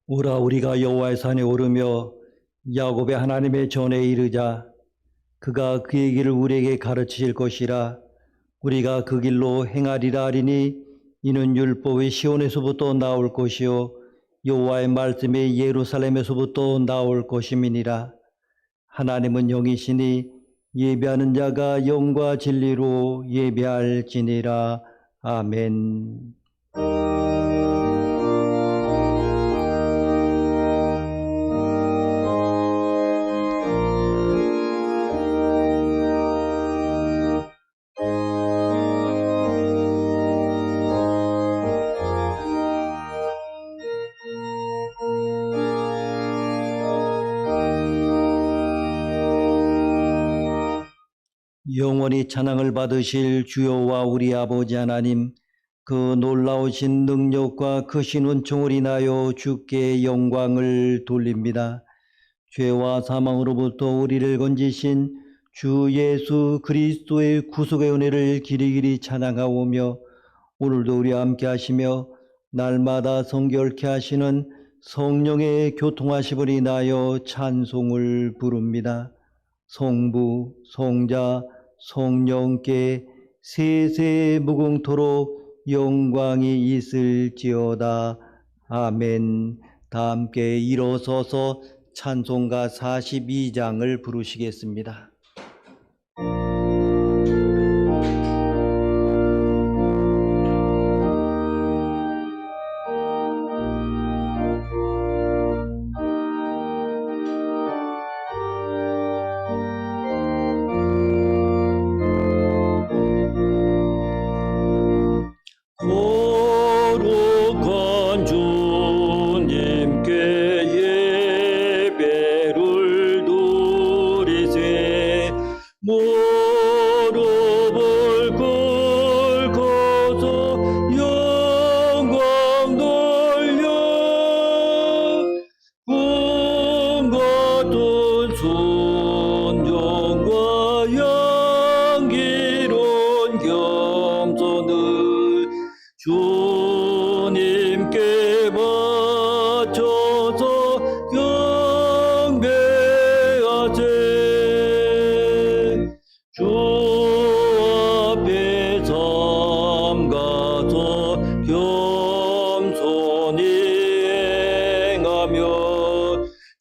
오라 우리가 여호와의 산에 오르며 야곱의 하나님의 전에 이르자. 그가 그의 길을 우리에게 가르치실 것이라. 우리가 그 길로 행하리라 하리니 이는 율법이 시온에서부터 나올 것이요 여호와의 말씀이 예루살렘에서부터 나올 것임이니라. 하나님은 영이시니 예배하는 자가 영과 진리로 예배할지니라. 아멘. 영원히 찬양을 받으실 주여와 우리 아버지 하나님, 그 놀라우신 능력과 크신 은총을 인하여 주께 영광을 돌립니다. 죄와 사망으로부터 우리를 건지신 주 예수 그리스도의 구속의 은혜를 길이길이 찬양하오며, 오늘도 우리와 함께 하시며 날마다 성결케 하시는 성령의 교통하심을 인하여 찬송을 부릅니다. 성부, 성자, 성령께 세세 무궁토록 영광이 있을지어다. 아멘. 다 함께 일어서서 찬송가 42장을 부르시겠습니다. 거룩한 주님께 예배를 드리세. 무릎을 꿇고서 영광 돌려 꿈 같은 순종과 향기로운 겸손을 주님께 바쳐서 경배하세. 주 앞에 삼가서 겸손히 행하며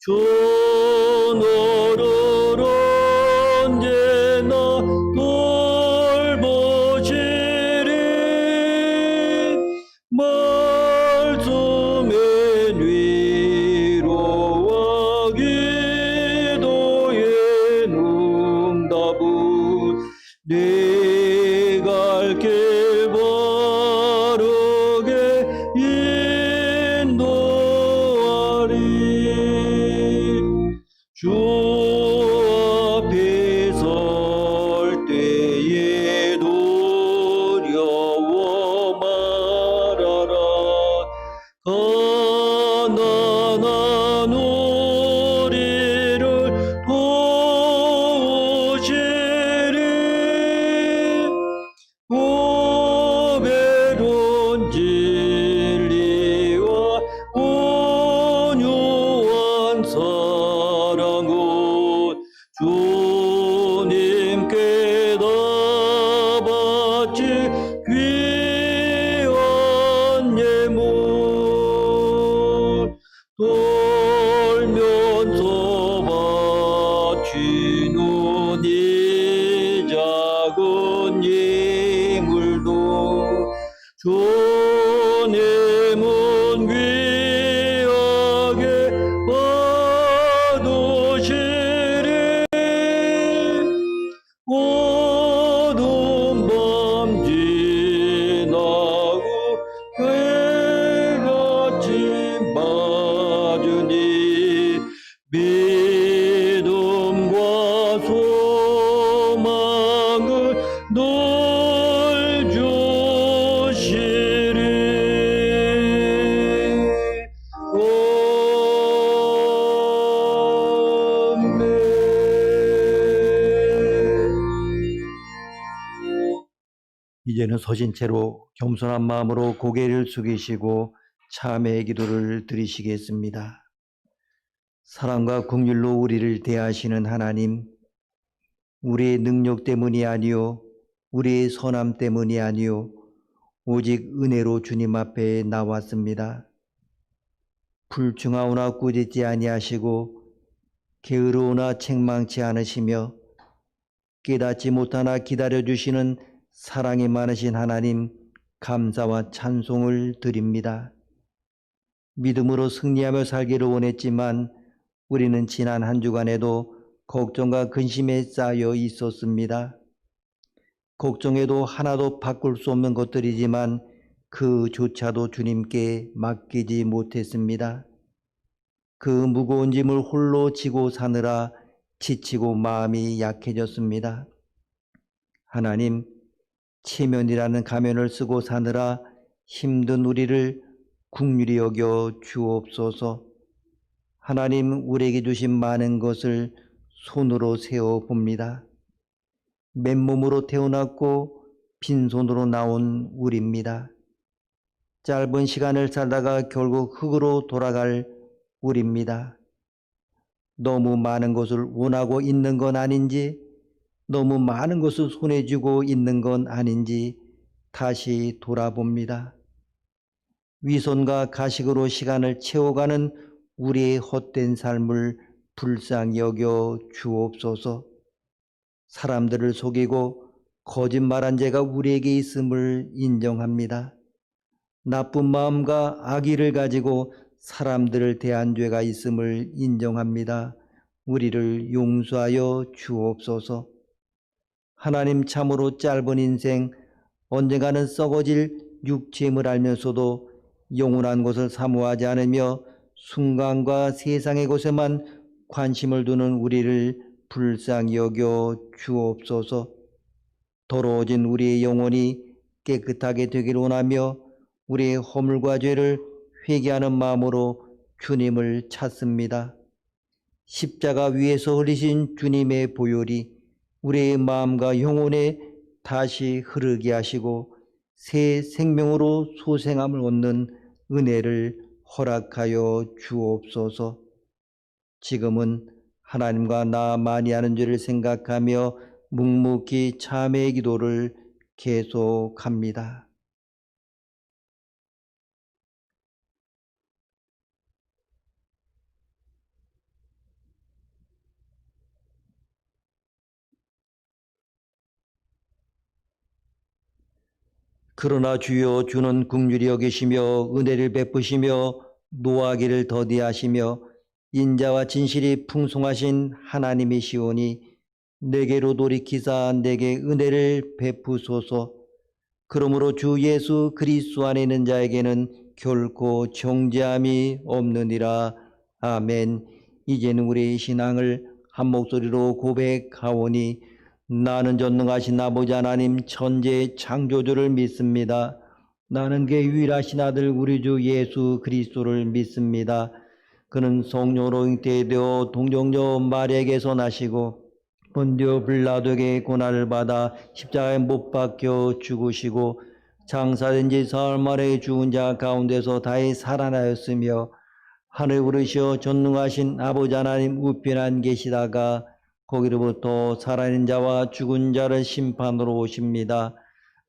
주 노를 언제나 돌보시리. 말씀의 위로와 기도의 응답은 네 갈 길 바르게 인도하리. 주 앞에 설 때에 두려워 말아라. 가난한 우리를 도우시리. 고배로운 진리와 온유한 사랑은 주님께 다 바칠 귀한 예물. 돌면서 바치는 이 작은 예물도 주님은 귀하게 받으시리. 어두운 밤 지나고 해같이 맞으니 믿음과 소망을 늘 주시리. 아멘. 이제는 서신 채로 겸손한 마음으로 고개를 숙이시고 참회의 기도를 드리시겠습니다. 사랑과 긍휼로 우리를 대하시는 하나님, 우리의 능력 때문이 아니요 우리의 선함 때문이 아니요 오직 은혜로 주님 앞에 나왔습니다. 불충하오나 꾸짖지 아니하시고 게으르오나 책망치 않으시며 깨닫지 못하나 기다려주시는 사랑이 많으신 하나님, 감사와 찬송을 드립니다. 믿음으로 승리하며 살기를 원했지만 우리는 지난 한 주간에도 걱정과 근심에 쌓여 있었습니다. 걱정해도 하나도 바꿀 수 없는 것들이지만 그조차도 주님께 맡기지 못했습니다. 그 무거운 짐을 홀로 지고 사느라 지치고 마음이 약해졌습니다. 하나님, 체면이라는 가면을 쓰고 사느라 힘든 우리를 긍휼히 여겨 주옵소서. 하나님, 우리에게 주신 많은 것을 손으로 세어 봅니다. 맨몸으로 태어났고 빈손으로 나온 우리입니다. 짧은 시간을 살다가 결국 흙으로 돌아갈 우리입니다. 너무 많은 것을 원하고 있는 건 아닌지, 너무 많은 것을 손에 쥐고 있는 건 아닌지 다시 돌아봅니다. 위선과 가식으로 시간을 채워가는 우리의 헛된 삶을 불쌍히 여겨 주옵소서. 사람들을 속이고 거짓말한 죄가 우리에게 있음을 인정합니다. 나쁜 마음과 악의를 가지고 사람들을 대한 죄가 있음을 인정합니다. 우리를 용서하여 주옵소서. 하나님, 참으로 짧은 인생, 언젠가는 썩어질 육체임을 알면서도 영원한 것을 사모하지 않으며 순간과 세상의 것에만 관심을 두는 우리를 불쌍히 여겨 주옵소서. 더러워진 우리의 영혼이 깨끗하게 되기를 원하며 우리의 허물과 죄를 회개하는 마음으로 주님을 찾습니다. 십자가 위에서 흘리신 주님의 보혈이 우리의 마음과 영혼에 다시 흐르게 하시고 새 생명으로 소생함을 얻는 은혜를 허락하여 주옵소서. 지금은 하나님과 나 많이 하는 죄를 생각하며 묵묵히 참회의 기도를 계속합니다. 그러나 주여, 주는 긍휼히 여기시며 은혜를 베푸시며 노하기를 더디하시며 인자와 진실이 풍성하신 하나님이시오니 내게로 돌이키사 내게 은혜를 베푸소서. 그러므로 주 예수 그리스도 안에 있는 자에게는 결코 정죄함이 없느니라. 아멘. 이제는 우리의 신앙을 한 목소리로 고백하오니 나는 전능하신 아버지 하나님 천지의 창조주를 믿습니다. 나는 그의 유일하신 아들 우리 주 예수 그리스도를 믿습니다. 그는 성령으로 잉태되어 동정녀 마리아에게서 나시고 본디오 빌라도에게 고난을 받아 십자가에 못 박혀 죽으시고 장사된 지 사흘 만에 죽은 자 가운데서 다시 살아나셨으며 하늘에 오르시어 전능하신 아버지 하나님 우편한 계시다가 거기로부터 살아있는 자와 죽은 자를 심판으로 오십니다.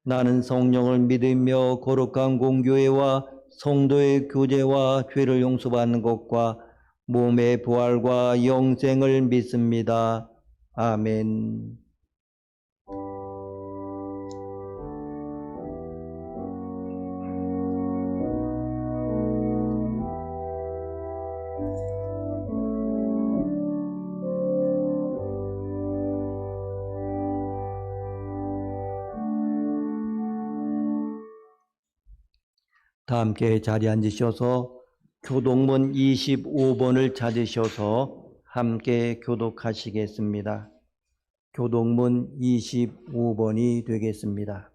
나는 성령을 믿으며 거룩한 공교회와 성도의 교제와 죄를 용서받는 것과 몸의 부활과 영생을 믿습니다. 아멘. 다 함께 자리에 앉으셔서 교독문 25번을 찾으셔서 함께 교독하시겠습니다. 교독문 25번이 되겠습니다.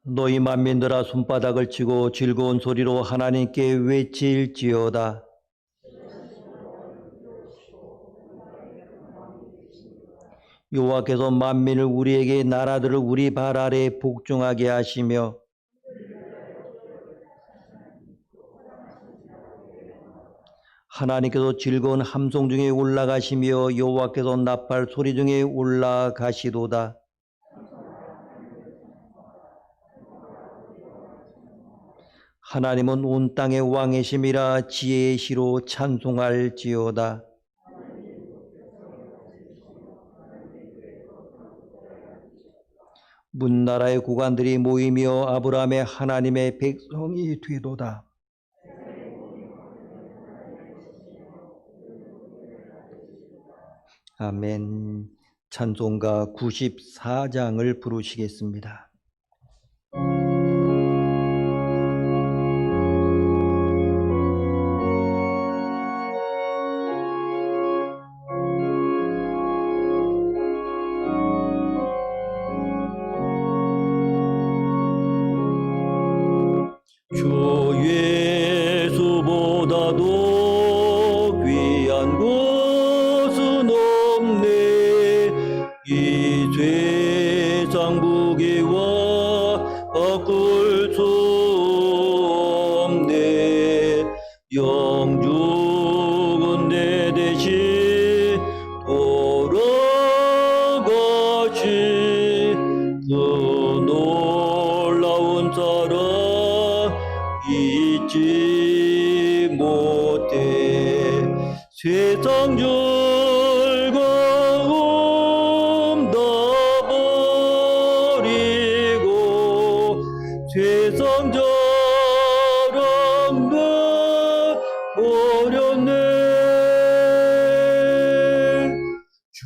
너희 만민들아 손바닥을 치고 즐거운 소리로 하나님께 외칠지어다. 여호와께서 만민을 우리에게 나라들을 우리 발 아래 복종하게 하시며 하나님께서 즐거운 함성 중에 올라가시며 여호와께서 나팔 소리 중에 올라가시도다. 하나님은 온 땅의 왕이심이라 지혜의 시로 찬송할지어다. 문나라의 구관들이 모이며 아브라함의 하나님의 백성이 되도다. 아멘. 찬송가 94장을 부르시겠습니다. 주 예수보다도 귀한 곳은 없네. 이 세상 무게와 바꿀 수 없네. 영죽은 내 대신 돌아가신 그 놀라운 사랑 잊지 못해. 세상 즐거움 다 버리고 세상 자랑 다 버렸네. 주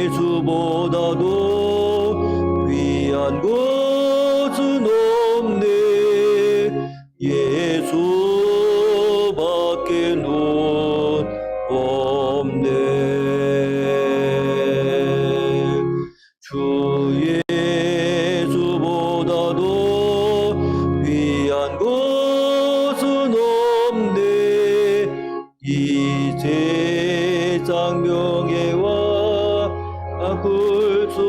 예수보다도 귀한 것은 없네. 예수밖에는 없네. 주 예수보다도 귀한 것은 없네. 이 세상 명예와 바꿀 수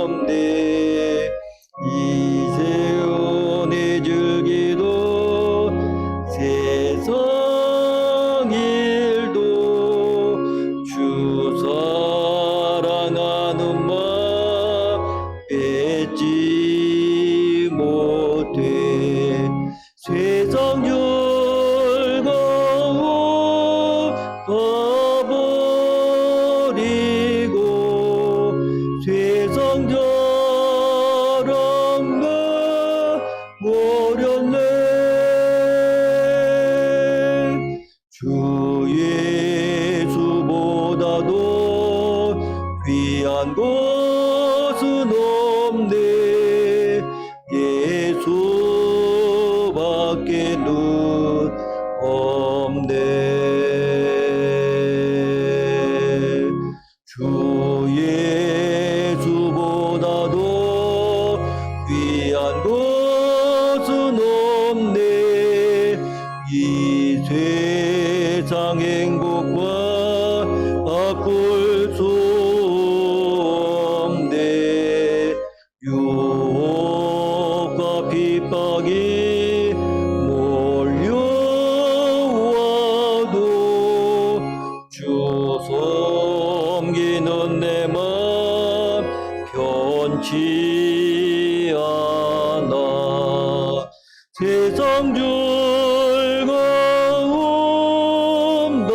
없네. 이세운의 즐기도 세상 일도 주 사랑하는 마음 뺏지 못해. 세상 즐거움 다 버리고 세상 자랑 다 버렸네. 주 예수보다도 귀한 것은 없네. 예수밖에는 없네. 주 예수보다도 귀한 것은 없네. 이 세상 행복과 바꿀 수 없네. 유혹과 핍박이 몰려와도 주 섬기는 내 맘 변치 않아. 세상 즐거움 다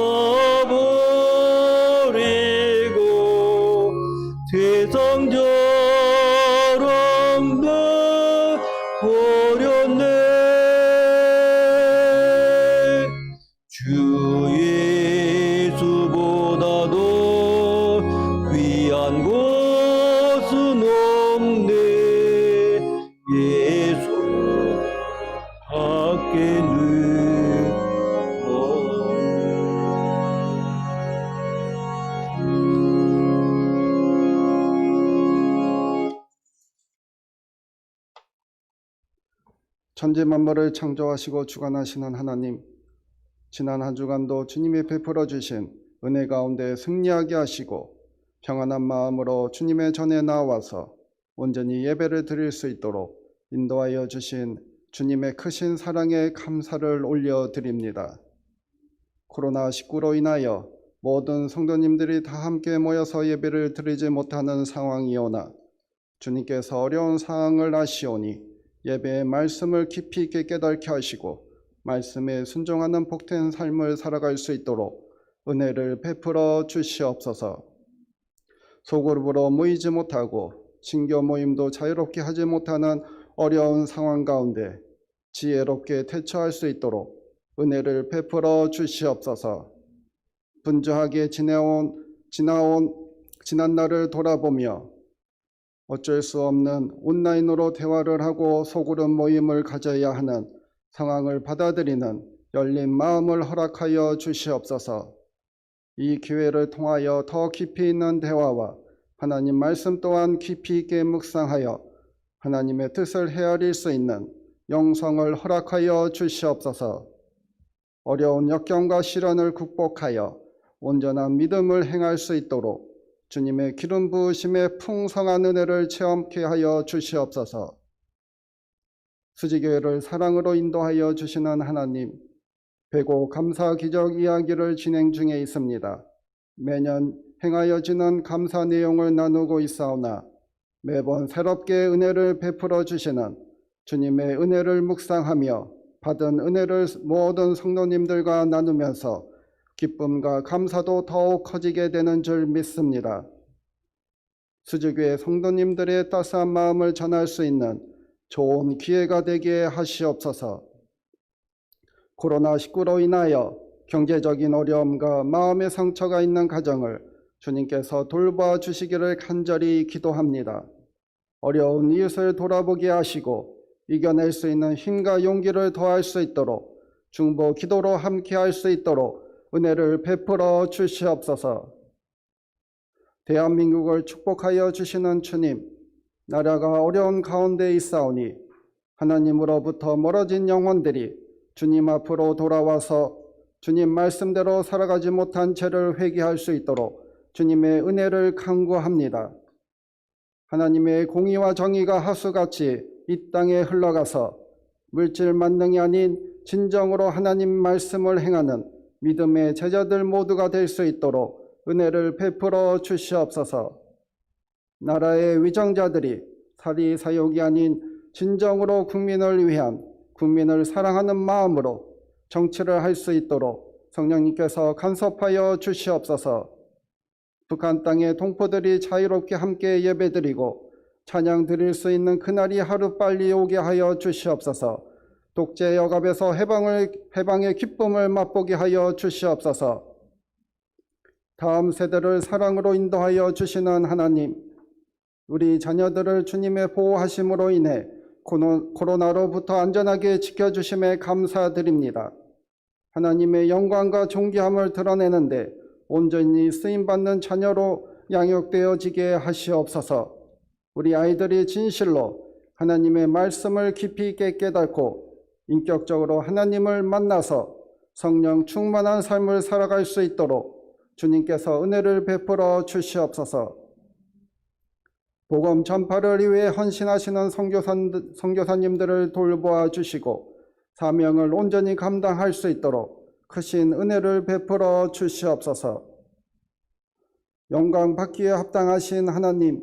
버리고 세상 자랑 다 버렸네. 주 예수보다도 귀한 것은 없네. 예수 밖에는 천지 만물을 창조하시고 주관하시는 하나님, 지난 한 주간도 주님이 베풀어 주신 은혜 가운데 승리하게 하시고 평안한 마음으로 주님의 전에 나와서 온전히 예배를 드릴 수 있도록 인도하여 주신 주님의 크신 사랑에 감사를 올려드립니다. 코로나19로 인하여 모든 성도님들이 다 함께 모여서 예배를 드리지 못하는 상황이오나 주님께서 어려운 상황을 아시오니 예배의 말씀을 깊이 있게 깨닫게 하시고 말씀에 순종하는 복된 삶을 살아갈 수 있도록 은혜를 베풀어 주시옵소서. 소그룹으로 모이지 못하고 신교 모임도 자유롭게 하지 못하는 어려운 상황 가운데 지혜롭게 대처할 수 있도록 은혜를 베풀어 주시옵소서. 분주하게 지난 날을 돌아보며 어쩔 수 없는 온라인으로 대화를 하고 소그룹 모임을 가져야 하는 상황을 받아들이는 열린 마음을 허락하여 주시옵소서. 이 기회를 통하여 더 깊이 있는 대화와 하나님 말씀 또한 깊이 있게 묵상하여 하나님의 뜻을 헤아릴 수 있는 영성을 허락하여 주시옵소서. 어려운 역경과 시련을 극복하여 온전한 믿음을 행할 수 있도록 주님의 기름 부으심의 풍성한 은혜를 체험케 하여 주시옵소서. 수지교회를 사랑으로 인도하여 주시는 하나님, 배고 감사 기적 이야기를 진행 중에 있습니다. 매년 행하여지는 감사 내용을 나누고 있사오나 매번 새롭게 은혜를 베풀어 주시는 주님의 은혜를 묵상하며 받은 은혜를 모든 성도님들과 나누면서 기쁨과 감사도 더욱 커지게 되는 줄 믿습니다. 수지교회 성도님들의 따스한 마음을 전할 수 있는 좋은 기회가 되게 하시옵소서. 코로나19로 인하여 경제적인 어려움과 마음의 상처가 있는 가정을 주님께서 돌봐 주시기를 간절히 기도합니다. 어려운 이웃을 돌아보게 하시고 이겨낼 수 있는 힘과 용기를 더할 수 있도록 중보 기도로 함께할 수 있도록 은혜를 베풀어 주시옵소서. 대한민국을 축복하여 주시는 주님, 나라가 어려운 가운데 있사오니 하나님으로부터 멀어진 영혼들이 주님 앞으로 돌아와서 주님 말씀대로 살아가지 못한 죄를 회개할 수 있도록 주님의 은혜를 간구합니다. 하나님의 공의와 정의가 하수같이 이 땅에 흘러가서 물질 만능이 아닌 진정으로 하나님 말씀을 행하는 믿음의 제자들 모두가 될 수 있도록 은혜를 베풀어 주시옵소서. 나라의 위정자들이 사리사욕이 아닌 진정으로 국민을 위한 국민을 사랑하는 마음으로 정치를 할 수 있도록 성령님께서 간섭하여 주시옵소서. 북한 땅의 동포들이 자유롭게 함께 예배드리고 찬양 드릴 수 있는 그날이 하루빨리 오게 하여 주시옵소서. 독재 억압에서 해방의 기쁨을 맛보게 하여 주시옵소서. 다음 세대를 사랑으로 인도하여 주시는 하나님, 우리 자녀들을 주님의 보호하심으로 인해 코로나로부터 안전하게 지켜주심에 감사드립니다. 하나님의 영광과 존귀함을 드러내는데 온전히 쓰임받는 자녀로 양육되어지게 하시옵소서. 우리 아이들이 진실로 하나님의 말씀을 깊이 있게 깨닫고 인격적으로 하나님을 만나서 성령 충만한 삶을 살아갈 수 있도록 주님께서 은혜를 베풀어 주시옵소서. 복음 전파를 위해 헌신하시는 선교사님들을 돌보아 주시고 사명을 온전히 감당할 수 있도록 크신 은혜를 베풀어 주시옵소서. 영광 받기에 합당하신 하나님,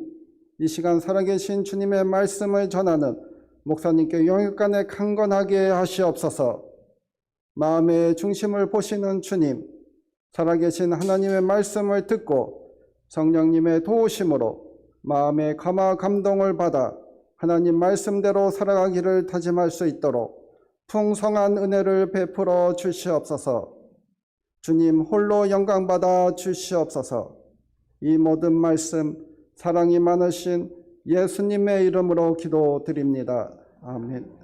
이 시간 살아계신 주님의 말씀을 전하는 목사님께 영육간에 강건하게 하시옵소서. 마음의 중심을 보시는 주님, 살아계신 하나님의 말씀을 듣고 성령님의 도우심으로 마음의 감화 감동을 받아 하나님 말씀대로 살아가기를 다짐할 수 있도록 풍성한 은혜를 베풀어 주시옵소서. 주님 홀로 영광받아 주시옵소서. 이 모든 말씀 사랑이 많으신 예수님의 이름으로 기도드립니다. 아멘.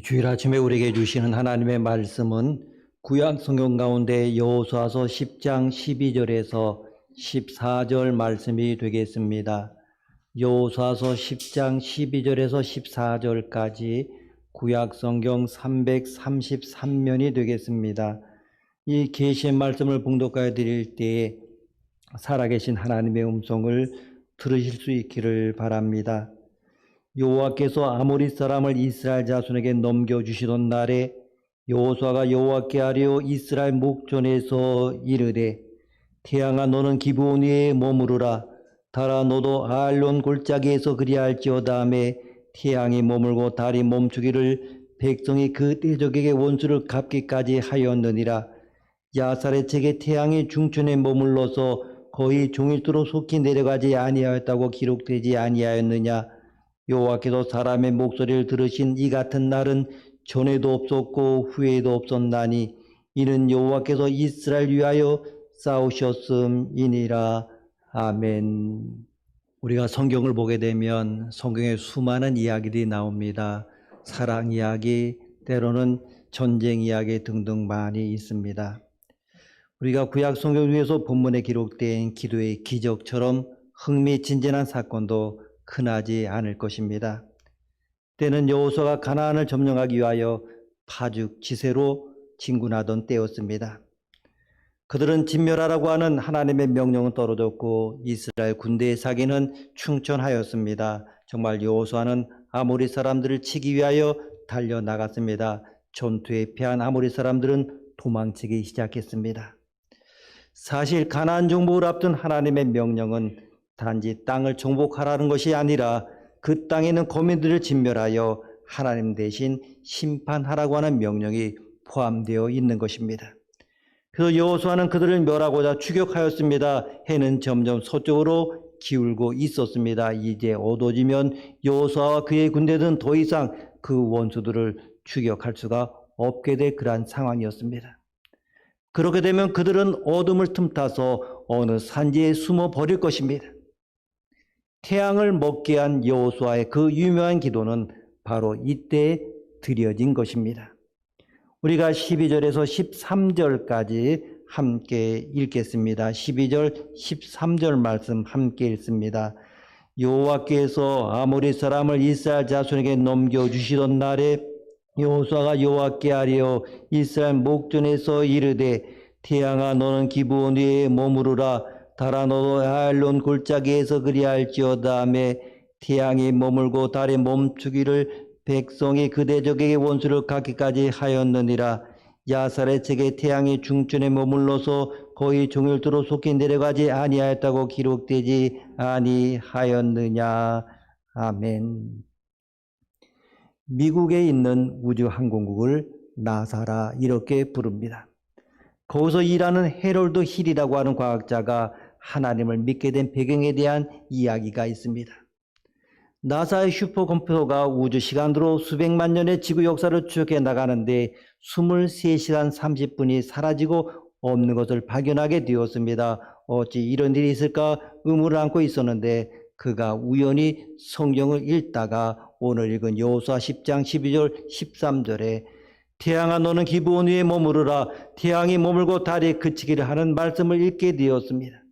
이 주일 아침에 우리에게 주시는 하나님의 말씀은 구약 성경 가운데 여호수아서 10장 12절에서 14절 말씀이 되겠습니다. 여호수아서 10장 12절에서 14절까지 구약 성경 333면이 되겠습니다. 이 계시의 말씀을 봉독하여 드릴 때에 살아계신 하나님의 음성을 들으실 수 있기를 바랍니다. 여호와께서 아모리 사람을 이스라엘 자손에게 넘겨주시던 날에 여호수아가 여호와께 아뢰어 이스라엘 목전에서 이르되 태양아 너는 기브온 위에 머무르라. 달아 너도 아알론 골짜기에서 그리할지어다 하매 태양이 머물고 달이 멈추기를 백성이 그 대적에게 원수를 갚기까지 하였느니라. 야사렛에게 태양이 중천에 머물러서 거의 종일토록 속히 내려가지 아니하였다고 기록되지 아니하였느냐. 여호와께서 사람의 목소리를 들으신 이 같은 날은 전에도 없었고 후에도 없었나니 이는 여호와께서 이스라엘 위하여 싸우셨음이니라. 아멘. 우리가 성경을 보게 되면 성경에 수많은 이야기들이 나옵니다. 사랑 이야기, 때로는 전쟁 이야기 등등 많이 있습니다. 우리가 구약 성경 중에서 본문에 기록된 기도의 기적처럼 흥미진진한 사건도 흔하지 않을 것입니다. 때는 여호수아가 가나안을 점령하기 위하여 파죽 지세로 진군하던 때였습니다. 그들은 진멸하라고 하는 하나님의 명령은 떨어졌고 이스라엘 군대의 사기는 충천하였습니다. 정말 여호수아는 아모리 사람들을 치기 위하여 달려나갔습니다. 전투에 패한 아모리 사람들은 도망치기 시작했습니다. 사실 가나안 정복을 앞둔 하나님의 명령은 단지 땅을 정복하라는 것이 아니라 그 땅에 있는 거민들을 진멸하여 하나님 대신 심판하라고 하는 명령이 포함되어 있는 것입니다. 그래서 여호수아는 그들을 멸하고자 추격하였습니다. 해는 점점 서쪽으로 기울고 있었습니다. 이제 어두워지면 여호수아와 그의 군대들은 더 이상 그 원수들을 추격할 수가 없게 될 그러한 상황이었습니다. 그렇게 되면 그들은 어둠을 틈타서 어느 산지에 숨어 버릴 것입니다. 태양을 먹게 한 여호수아의 그 유명한 기도는 바로 이때 드려진 것입니다. 우리가 12절에서 13절까지 함께 읽겠습니다. 12절, 13절 말씀 함께 읽습니다. 여호와께서 아모리 사람을 이스라엘 자손에게 넘겨주시던 날에 여호수아가 여호와께 아뢰어 이스라엘 목전에서 이르되 태양아 너는 기브온 위에 머무르라. 달아 너도 아알론 골짜기에서 그리할지어다 하매 태양이 머물고 달이 멈추기를 백성이 그 대적에게 원수를 갚기까지 하였느니라. 야사렛에게 태양이 중천에 머물러서 거의 종일토록 속히 내려가지 아니하였다고 기록되지 아니하였느냐. 아멘. 미국에 있는 우주항공국을 나사라 이렇게 부릅니다. 거기서 일하는 해롤드 힐이라고 하는 과학자가 하나님을 믿게 된 배경에 대한 이야기가 있습니다. 나사의 슈퍼컴퓨터가 우주 시간으로 수백만 년의 지구 역사를 추적해 나가는데 23시간 30분이 사라지고 없는 것을 발견하게 되었습니다. 어찌 이런 일이 있을까 의문을 안고 있었는데 그가 우연히 성경을 읽다가 오늘 읽은 여호수아 10장 12절 13절에 태양아 너는 기브온 위에 머무르라. 태양이 머물고 달이 그치기를 하는 말씀을 읽게 되었습니다.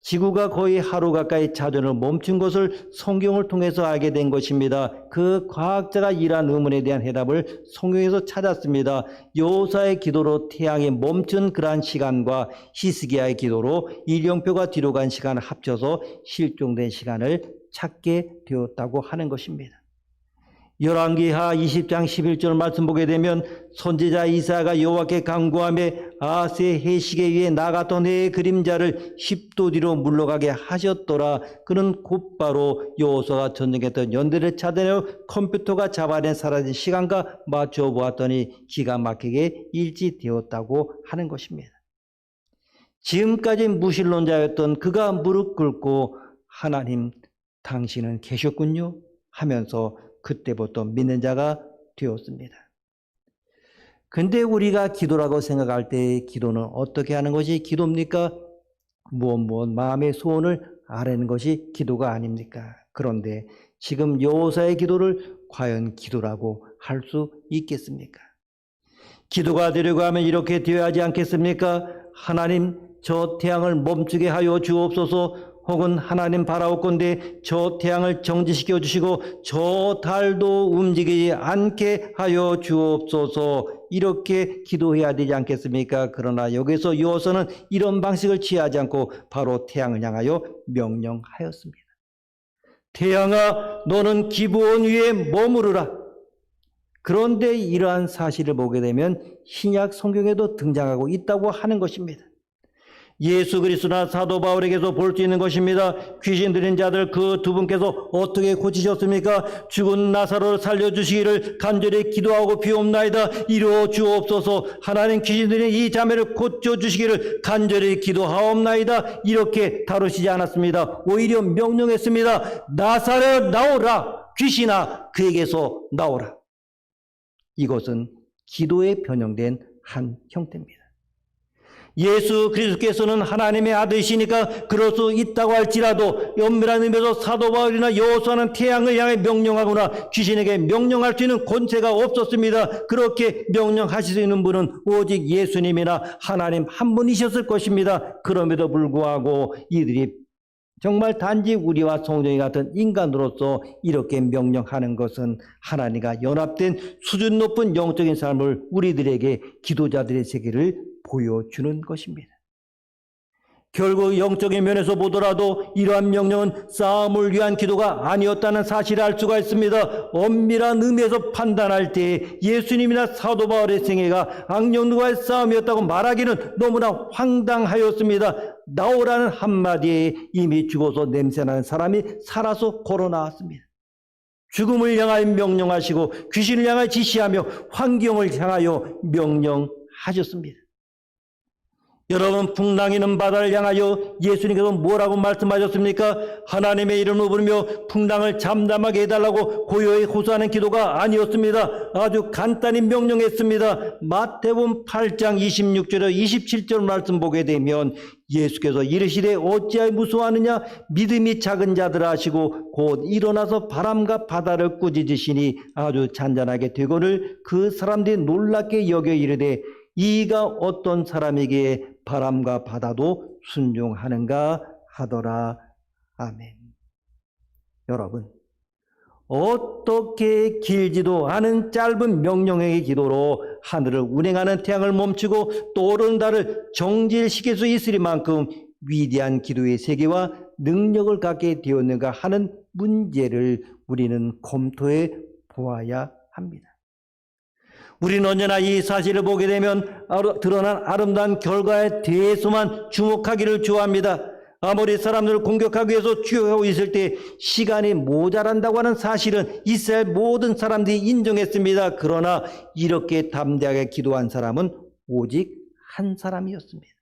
지구가 거의 하루 가까이 자전을 멈춘 것을 성경을 통해서 알게 된 것입니다. 그 과학자가 이러한 의문에 대한 해답을 성경에서 찾았습니다. 여호수아의 기도로 태양이 멈춘 그러한 시간과 히스기야의 기도로 일령표가 뒤로 간 시간을 합쳐서 실종된 시간을 찾게 되었다고 하는 것입니다. 열왕기하 20장 11절 말씀 보게 되면 선지자 이사야가 여호와께 간구하며 아하스의 해시계 위에 나갔던 해의 그림자를 10도 뒤로 물러가게 하셨더라. 그는 곧바로 여호수아가 전쟁했던 연대를 찾아내어 컴퓨터가 잡아낸 사라진 시간과 맞춰 보았더니 기가 막히게 일치되었다고 하는 것입니다. 지금까지 무신론자였던 그가 무릎 꿇고 하나님 당신은 계셨군요 하면서 그때부터 믿는 자가 되었습니다. 근데 우리가 기도라고 생각할 때 기도는 어떻게 하는 것이 기도입니까? 무엇 마음의 소원을 아뢰는 것이 기도가 아닙니까? 그런데 지금 여호수아의 기도를 과연 기도라고 할 수 있겠습니까? 기도가 되려고 하면 이렇게 되어야 하지 않겠습니까? 하나님, 저 태양을 멈추게 하여 주옵소서. 혹은 하나님 바라옵건대 저 태양을 정지시켜 주시고 저 달도 움직이지 않게 하여 주옵소서. 이렇게 기도해야 되지 않겠습니까? 그러나 여기서 여호수아는 이런 방식을 취하지 않고 바로 태양을 향하여 명령하였습니다. 태양아, 너는 기브온 위에 머무르라. 그런데 이러한 사실을 보게 되면 신약 성경에도 등장하고 있다고 하는 것입니다. 예수 그리스도나 사도 바울에게서 볼 수 있는 것입니다. 귀신 들린 자들 그 두 분께서 어떻게 고치셨습니까? 죽은 나사로를 살려주시기를 간절히 기도하고 비옵나이다. 이루어 주옵소서. 하나님, 귀신 들린 이 자매를 고쳐주시기를 간절히 기도하옵나이다. 이렇게 다루시지 않았습니다. 오히려 명령했습니다. 나사로 나오라. 귀신아, 그에게서 나오라. 이것은 기도에 변형된 한 형태입니다. 예수 그리스도께서는 하나님의 아들이시니까 그럴 수 있다고 할지라도 엄밀한 의미에서 사도 바울이나 여호수아는 태양을 향해 명령하거나 귀신에게 명령할 수 있는 권세가 없었습니다. 그렇게 명령하실 수 있는 분은 오직 예수님이나 하나님 한 분이셨을 것입니다. 그럼에도 불구하고 이들이 정말 단지 우리와 성령이 같은 인간으로서 이렇게 명령하는 것은 하나님과 연합된 수준 높은 영적인 삶을 우리들에게 기도자들의 세계를 보여주는 것입니다. 결국 영적인 면에서 보더라도 이러한 명령은 싸움을 위한 기도가 아니었다는 사실을 알 수가 있습니다. 엄밀한 의미에서 판단할 때 예수님이나 사도 바울의 생애가 악령들과의 싸움이었다고 말하기는 너무나 황당하였습니다. 나오라는 한마디에 이미 죽어서 냄새나는 사람이 살아서 걸어 나왔습니다. 죽음을 향하여 명령하시고 귀신을 향하여 지시하며 환경을 향하여 명령하셨습니다. 여러분, 풍랑이는 바다를 향하여 예수님께서 뭐라고 말씀하셨습니까? 하나님의 이름을 부르며 풍랑을 잠잠하게 해달라고 고요히 호소하는 기도가 아니었습니다. 아주 간단히 명령했습니다. 마태복음 8장 26절에 27절 말씀 보게 되면 예수께서 이르시되 어찌하여 무서워하느냐, 믿음이 작은 자들아 하시고 곧 일어나서 바람과 바다를 꾸짖으시니 아주 잔잔하게 되거늘 그 사람들이 놀랍게 여겨 이르되 이가 어떤 사람에게 바람과 바다도 순종하는가 하더라. 아멘. 여러분, 어떻게 길지도 않은 짧은 명령의 기도로 하늘을 운행하는 태양을 멈추고 떠오르는 달을 정지시킬 수 있으리만큼 위대한 기도의 세계와 능력을 갖게 되었는가 하는 문제를 우리는 검토해 보아야 합니다. 우리는 언제나 이 사실을 보게 되면 드러난 아름다운 결과에 대해서만 주목하기를 좋아합니다. 아무리 사람들을 공격하기 위해서 추격하고 있을 때 시간이 모자란다고 하는 사실은 이스라엘 모든 사람들이 인정했습니다. 그러나 이렇게 담대하게 기도한 사람은 오직 한 사람이었습니다.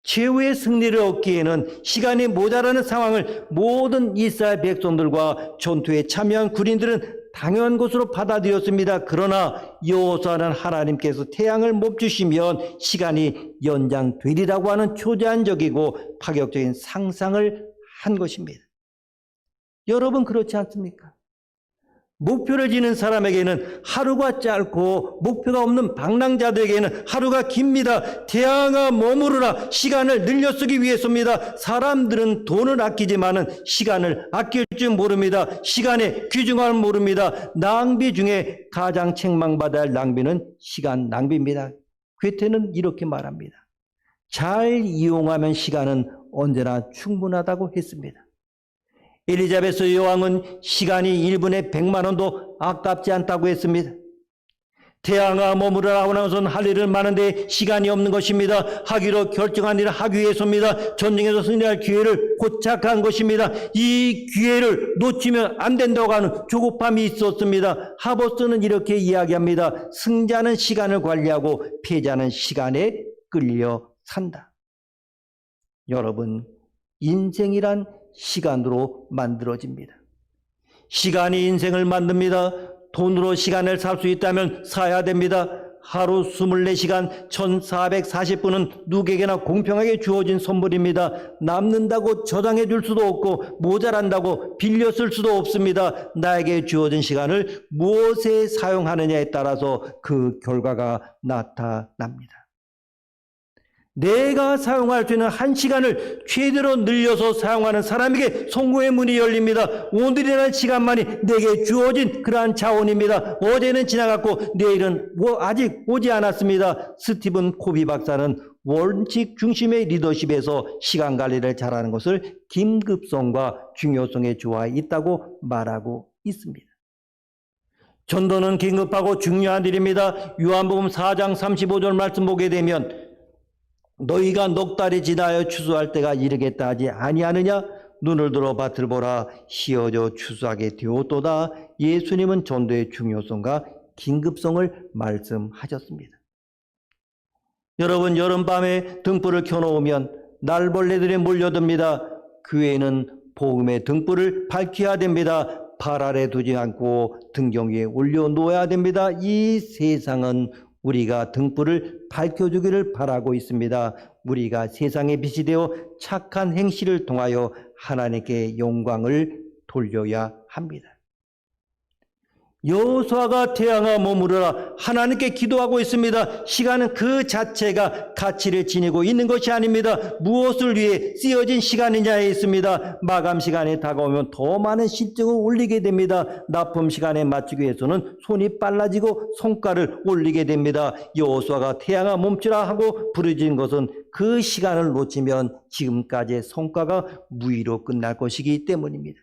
최후의 승리를 얻기에는 시간이 모자라는 상황을 모든 이스라엘 백성들과 전투에 참여한 군인들은 당연한 것으로 받아들였습니다. 그러나 여호수아는 하나님께서 태양을 멈추시면 시간이 연장되리라고 하는 초자연적이고 파격적인 상상을 한 것입니다. 여러분, 그렇지 않습니까? 목표를 지는 사람에게는 하루가 짧고 목표가 없는 방랑자들에게는 하루가 깁니다. 태양아 머무르라. 시간을 늘려 쓰기 위해서입니다. 사람들은 돈을 아끼지만은 시간을 아낄 줄 모릅니다. 시간의 귀중함을 모릅니다. 낭비 중에 가장 책망받아야 할 낭비는 시간 낭비입니다. 괴테는 이렇게 말합니다. 잘 이용하면 시간은 언제나 충분하다고 했습니다. 엘리자베스 여왕은 시간이 1분에 100만 원도 아깝지 않다고 했습니다. 태양아 머무르라 하고 나서는 할 일은 많은데 시간이 없는 것입니다. 하기로 결정한 일을 하기 위해서입니다. 전쟁에서 승리할 기회를 포착한 것입니다. 이 기회를 놓치면 안 된다고 하는 조급함이 있었습니다. 하버스는 이렇게 이야기합니다. 승자는 시간을 관리하고 패자는 시간에 끌려 산다. 여러분, 인생이란 시간으로 만들어집니다. 시간이 인생을 만듭니다. 돈으로 시간을 살 수 있다면 사야 됩니다. 하루 24시간 1440분은 누구에게나 공평하게 주어진 선물입니다. 남는다고 저장해 둘 수도 없고 모자란다고 빌려 쓸 수도 없습니다. 나에게 주어진 시간을 무엇에 사용하느냐에 따라서 그 결과가 나타납니다. 내가 사용할 수 있는 한 시간을 최대로 늘려서 사용하는 사람에게 성공의 문이 열립니다. 오늘이라는 시간만이 내게 주어진 그러한 자원입니다. 어제는 지나갔고 내일은 아직 오지 않았습니다. 스티븐 코비 박사는 원칙 중심의 리더십에서 시간 관리를 잘하는 것을 긴급성과 중요성에 조화해 있다고 말하고 있습니다. 전도는 긴급하고 중요한 일입니다. 요한복음 4장 35절 말씀 보게 되면 너희가 넉 달이 지나여 추수할 때가 이르겠다 하지 아니하느냐? 눈을 들어 밭을 보라 휘어져 추수하게 되었도다. 예수님은 전도의 중요성과 긴급성을 말씀하셨습니다. 여러분, 여름밤에 등불을 켜놓으면 날벌레들이 몰려듭니다. 교회는 복음의 등불을 밝혀야 됩니다. 발 아래 두지 않고 등경 위에 올려놓아야 됩니다. 이 세상은 우리가 등불을 밝혀주기를 바라고 있습니다. 우리가 세상의 빛이 되어 착한 행실을 통하여 하나님께 영광을 돌려야 합니다. 여호수아가 태양아 머무르라 하나님께 기도하고 있습니다. 시간은 그 자체가 가치를 지니고 있는 것이 아닙니다. 무엇을 위해 쓰여진 시간이냐에 있습니다. 마감 시간에 다가오면 더 많은 실적을 올리게 됩니다. 납품 시간에 맞추기 위해서는 손이 빨라지고 성과를 올리게 됩니다. 여호수아가 태양아 멈추라 하고 부르짖은 것은 그 시간을 놓치면 지금까지의 성과가 무의로 끝날 것이기 때문입니다.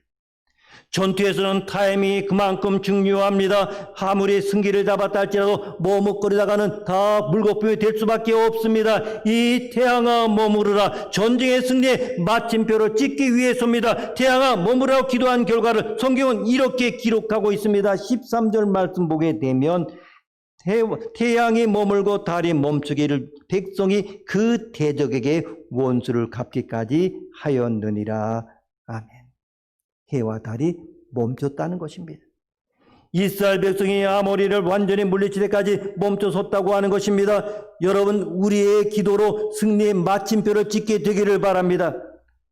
전투에서는 타이밍이 그만큼 중요합니다. 아무리 승기를 잡았다 할지라도 머뭇거리다가는 다 물거품이 될 수밖에 없습니다. 이 태양아 머무르라 전쟁의 승리의 마침표를 찍기 위해서입니다. 태양아 머무르라고 기도한 결과를 성경은 이렇게 기록하고 있습니다. 13절 말씀 보게 되면 태양이 머물고 달이 멈추기를 백성이 그 대적에게 원수를 갚기까지 하였느니라. 아멘. 해와 달이 멈췄다는 것입니다. 이스라엘 백성이 아모리를 완전히 물리칠 때까지 멈춰섰다고 하는 것입니다. 여러분, 우리의 기도로 승리의 마침표를 찍게 되기를 바랍니다.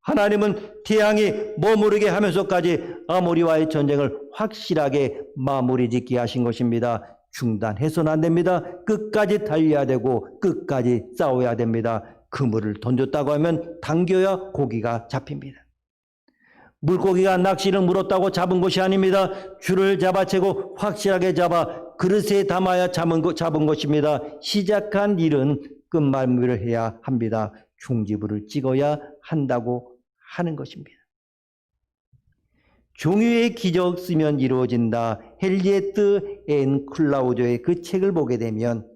하나님은 태양이 머무르게 하면서까지 아모리와의 전쟁을 확실하게 마무리 짓게 하신 것입니다. 중단해서는 안 됩니다. 끝까지 달려야 되고 끝까지 싸워야 됩니다. 그물을 던졌다고 하면 당겨야 고기가 잡힙니다. 물고기가 낚시를 물었다고 잡은 것이 아닙니다. 줄을 잡아채고 확실하게 잡아 그릇에 담아야 잡은 것입니다. 시작한 일은 끝마무리를 해야 합니다. 종지부를 찍어야 한다고 하는 것입니다. 종유의 기적 쓰면 이루어진다. 헨리에트 앤 클라우저의 그 책을 보게 되면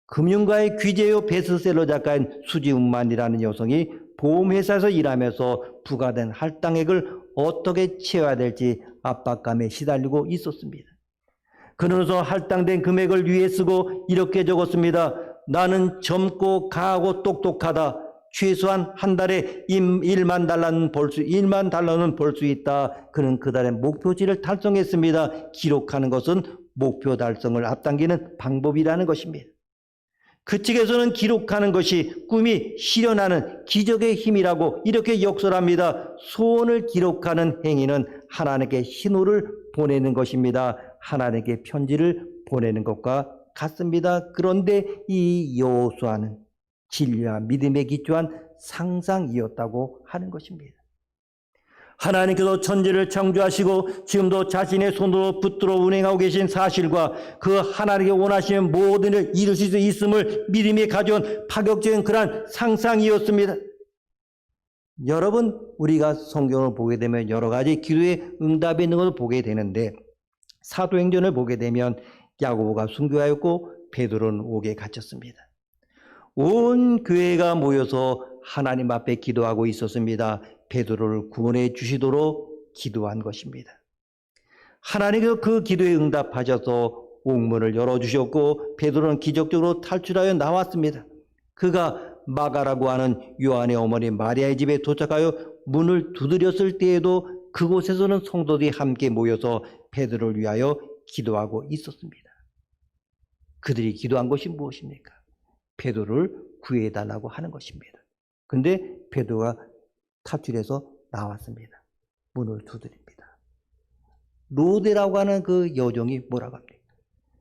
금융가의 귀재요 베스트셀러 작가인 수지 운만이라는 여성이 보험회사에서 일하면서 부과된 할당액을 어떻게 채워야 될지 압박감에 시달리고 있었습니다. 그러면서 할당된 금액을 위해 쓰고 이렇게 적었습니다. 나는 젊고 강하고 똑똑하다. 최소한 한 달에 1만 달러는 벌 수 있다. 그는 그 달의 목표치를 달성했습니다. 기록하는 것은 목표 달성을 앞당기는 방법이라는 것입니다. 그 측에서는 기록하는 것이 꿈이 실현하는 기적의 힘이라고 이렇게 역설합니다. 소원을 기록하는 행위는 하나님께 신호를 보내는 것입니다. 하나님께 편지를 보내는 것과 같습니다. 그런데 이 여호수아는 진리와 믿음에 기초한 상상이었다고 하는 것입니다. 하나님께서 천지를 창조하시고 지금도 자신의 손으로 붙들어 운행하고 계신 사실과 그 하나님께 원하시는 모든 일을 이루실 수 있음을 믿음에 가져온 파격적인 그러한 상상이었습니다. 여러분, 우리가 성경을 보게 되면 여러 가지 기도의 응답이 있는 것을 보게 되는데 사도행전을 보게 되면 야고보가 순교하였고 베드로는 옥에 갇혔습니다. 온 교회가 모여서 하나님 앞에 기도하고 있었습니다. 베드로를 구원해 주시도록 기도한 것입니다. 하나님께서 그 기도에 응답하셔서 옥문을 열어주셨고 베드로는 기적적으로 탈출하여 나왔습니다. 그가 마가라고 하는 요한의 어머니 마리아의 집에 도착하여 문을 두드렸을 때에도 그곳에서는 성도들이 함께 모여서 베드로를 위하여 기도하고 있었습니다. 그들이 기도한 것이 무엇입니까? 베드로를 구해달라고 하는 것입니다. 근데 베드로가 탈출해서 나왔습니다. 문을 두드립니다. 로데라고 하는 그 여종이 뭐라고 합니까?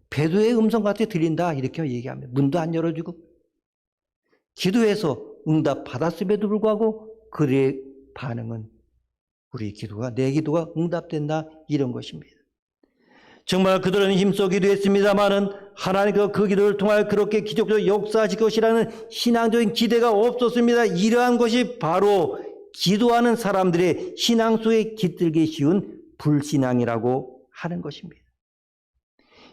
베드로의 음성 같이 들린다 이렇게 얘기합니다. 문도 안 열어주고 기도해서 응답 받았음에도 불구하고 그들의 반응은 우리 기도가 내 기도가 응답된다 이런 것입니다. 정말 그들은 힘써 기도했습니다마는 하나님께서 그 기도를 통하여 그렇게 기적적으로 역사하실 것이라는 신앙적인 기대가 없었습니다. 이러한 것이 바로 기도하는 사람들의 신앙 속에 깃들기 쉬운 불신앙이라고 하는 것입니다.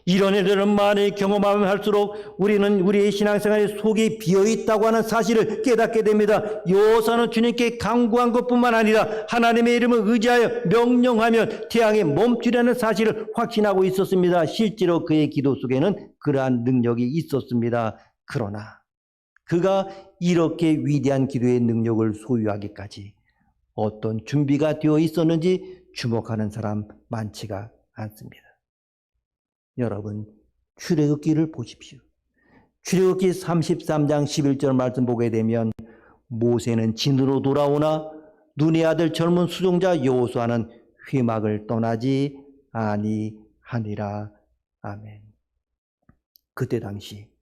이런 일들은 많이 경험하면 할수록 우리는 우리의 신앙생활에 속이 비어있다고 하는 사실을 깨닫게 됩니다. 요사는 주님께 간구한 것뿐만 아니라 하나님의 이름을 의지하여 명령하면 태양에 멈추려는 사실을 확신하고 있었습니다. 실제로 그의 기도 속에는 그러한 능력이 있었습니다. 그러나 그가 이렇게 위대한 기도의 능력을 소유하기까지 어떤 준비가 되어 있었는지 주목하는 사람 많지가 않습니다. 여러분, 출애굽기를 보십시오. 출애굽기 33장 11절 말씀 보게 되면 모세는 진으로 돌아오나 눈의 아들 젊은 수종자 여호수아는 회막을 떠나지 아니하니라. 아멘. 그때 당시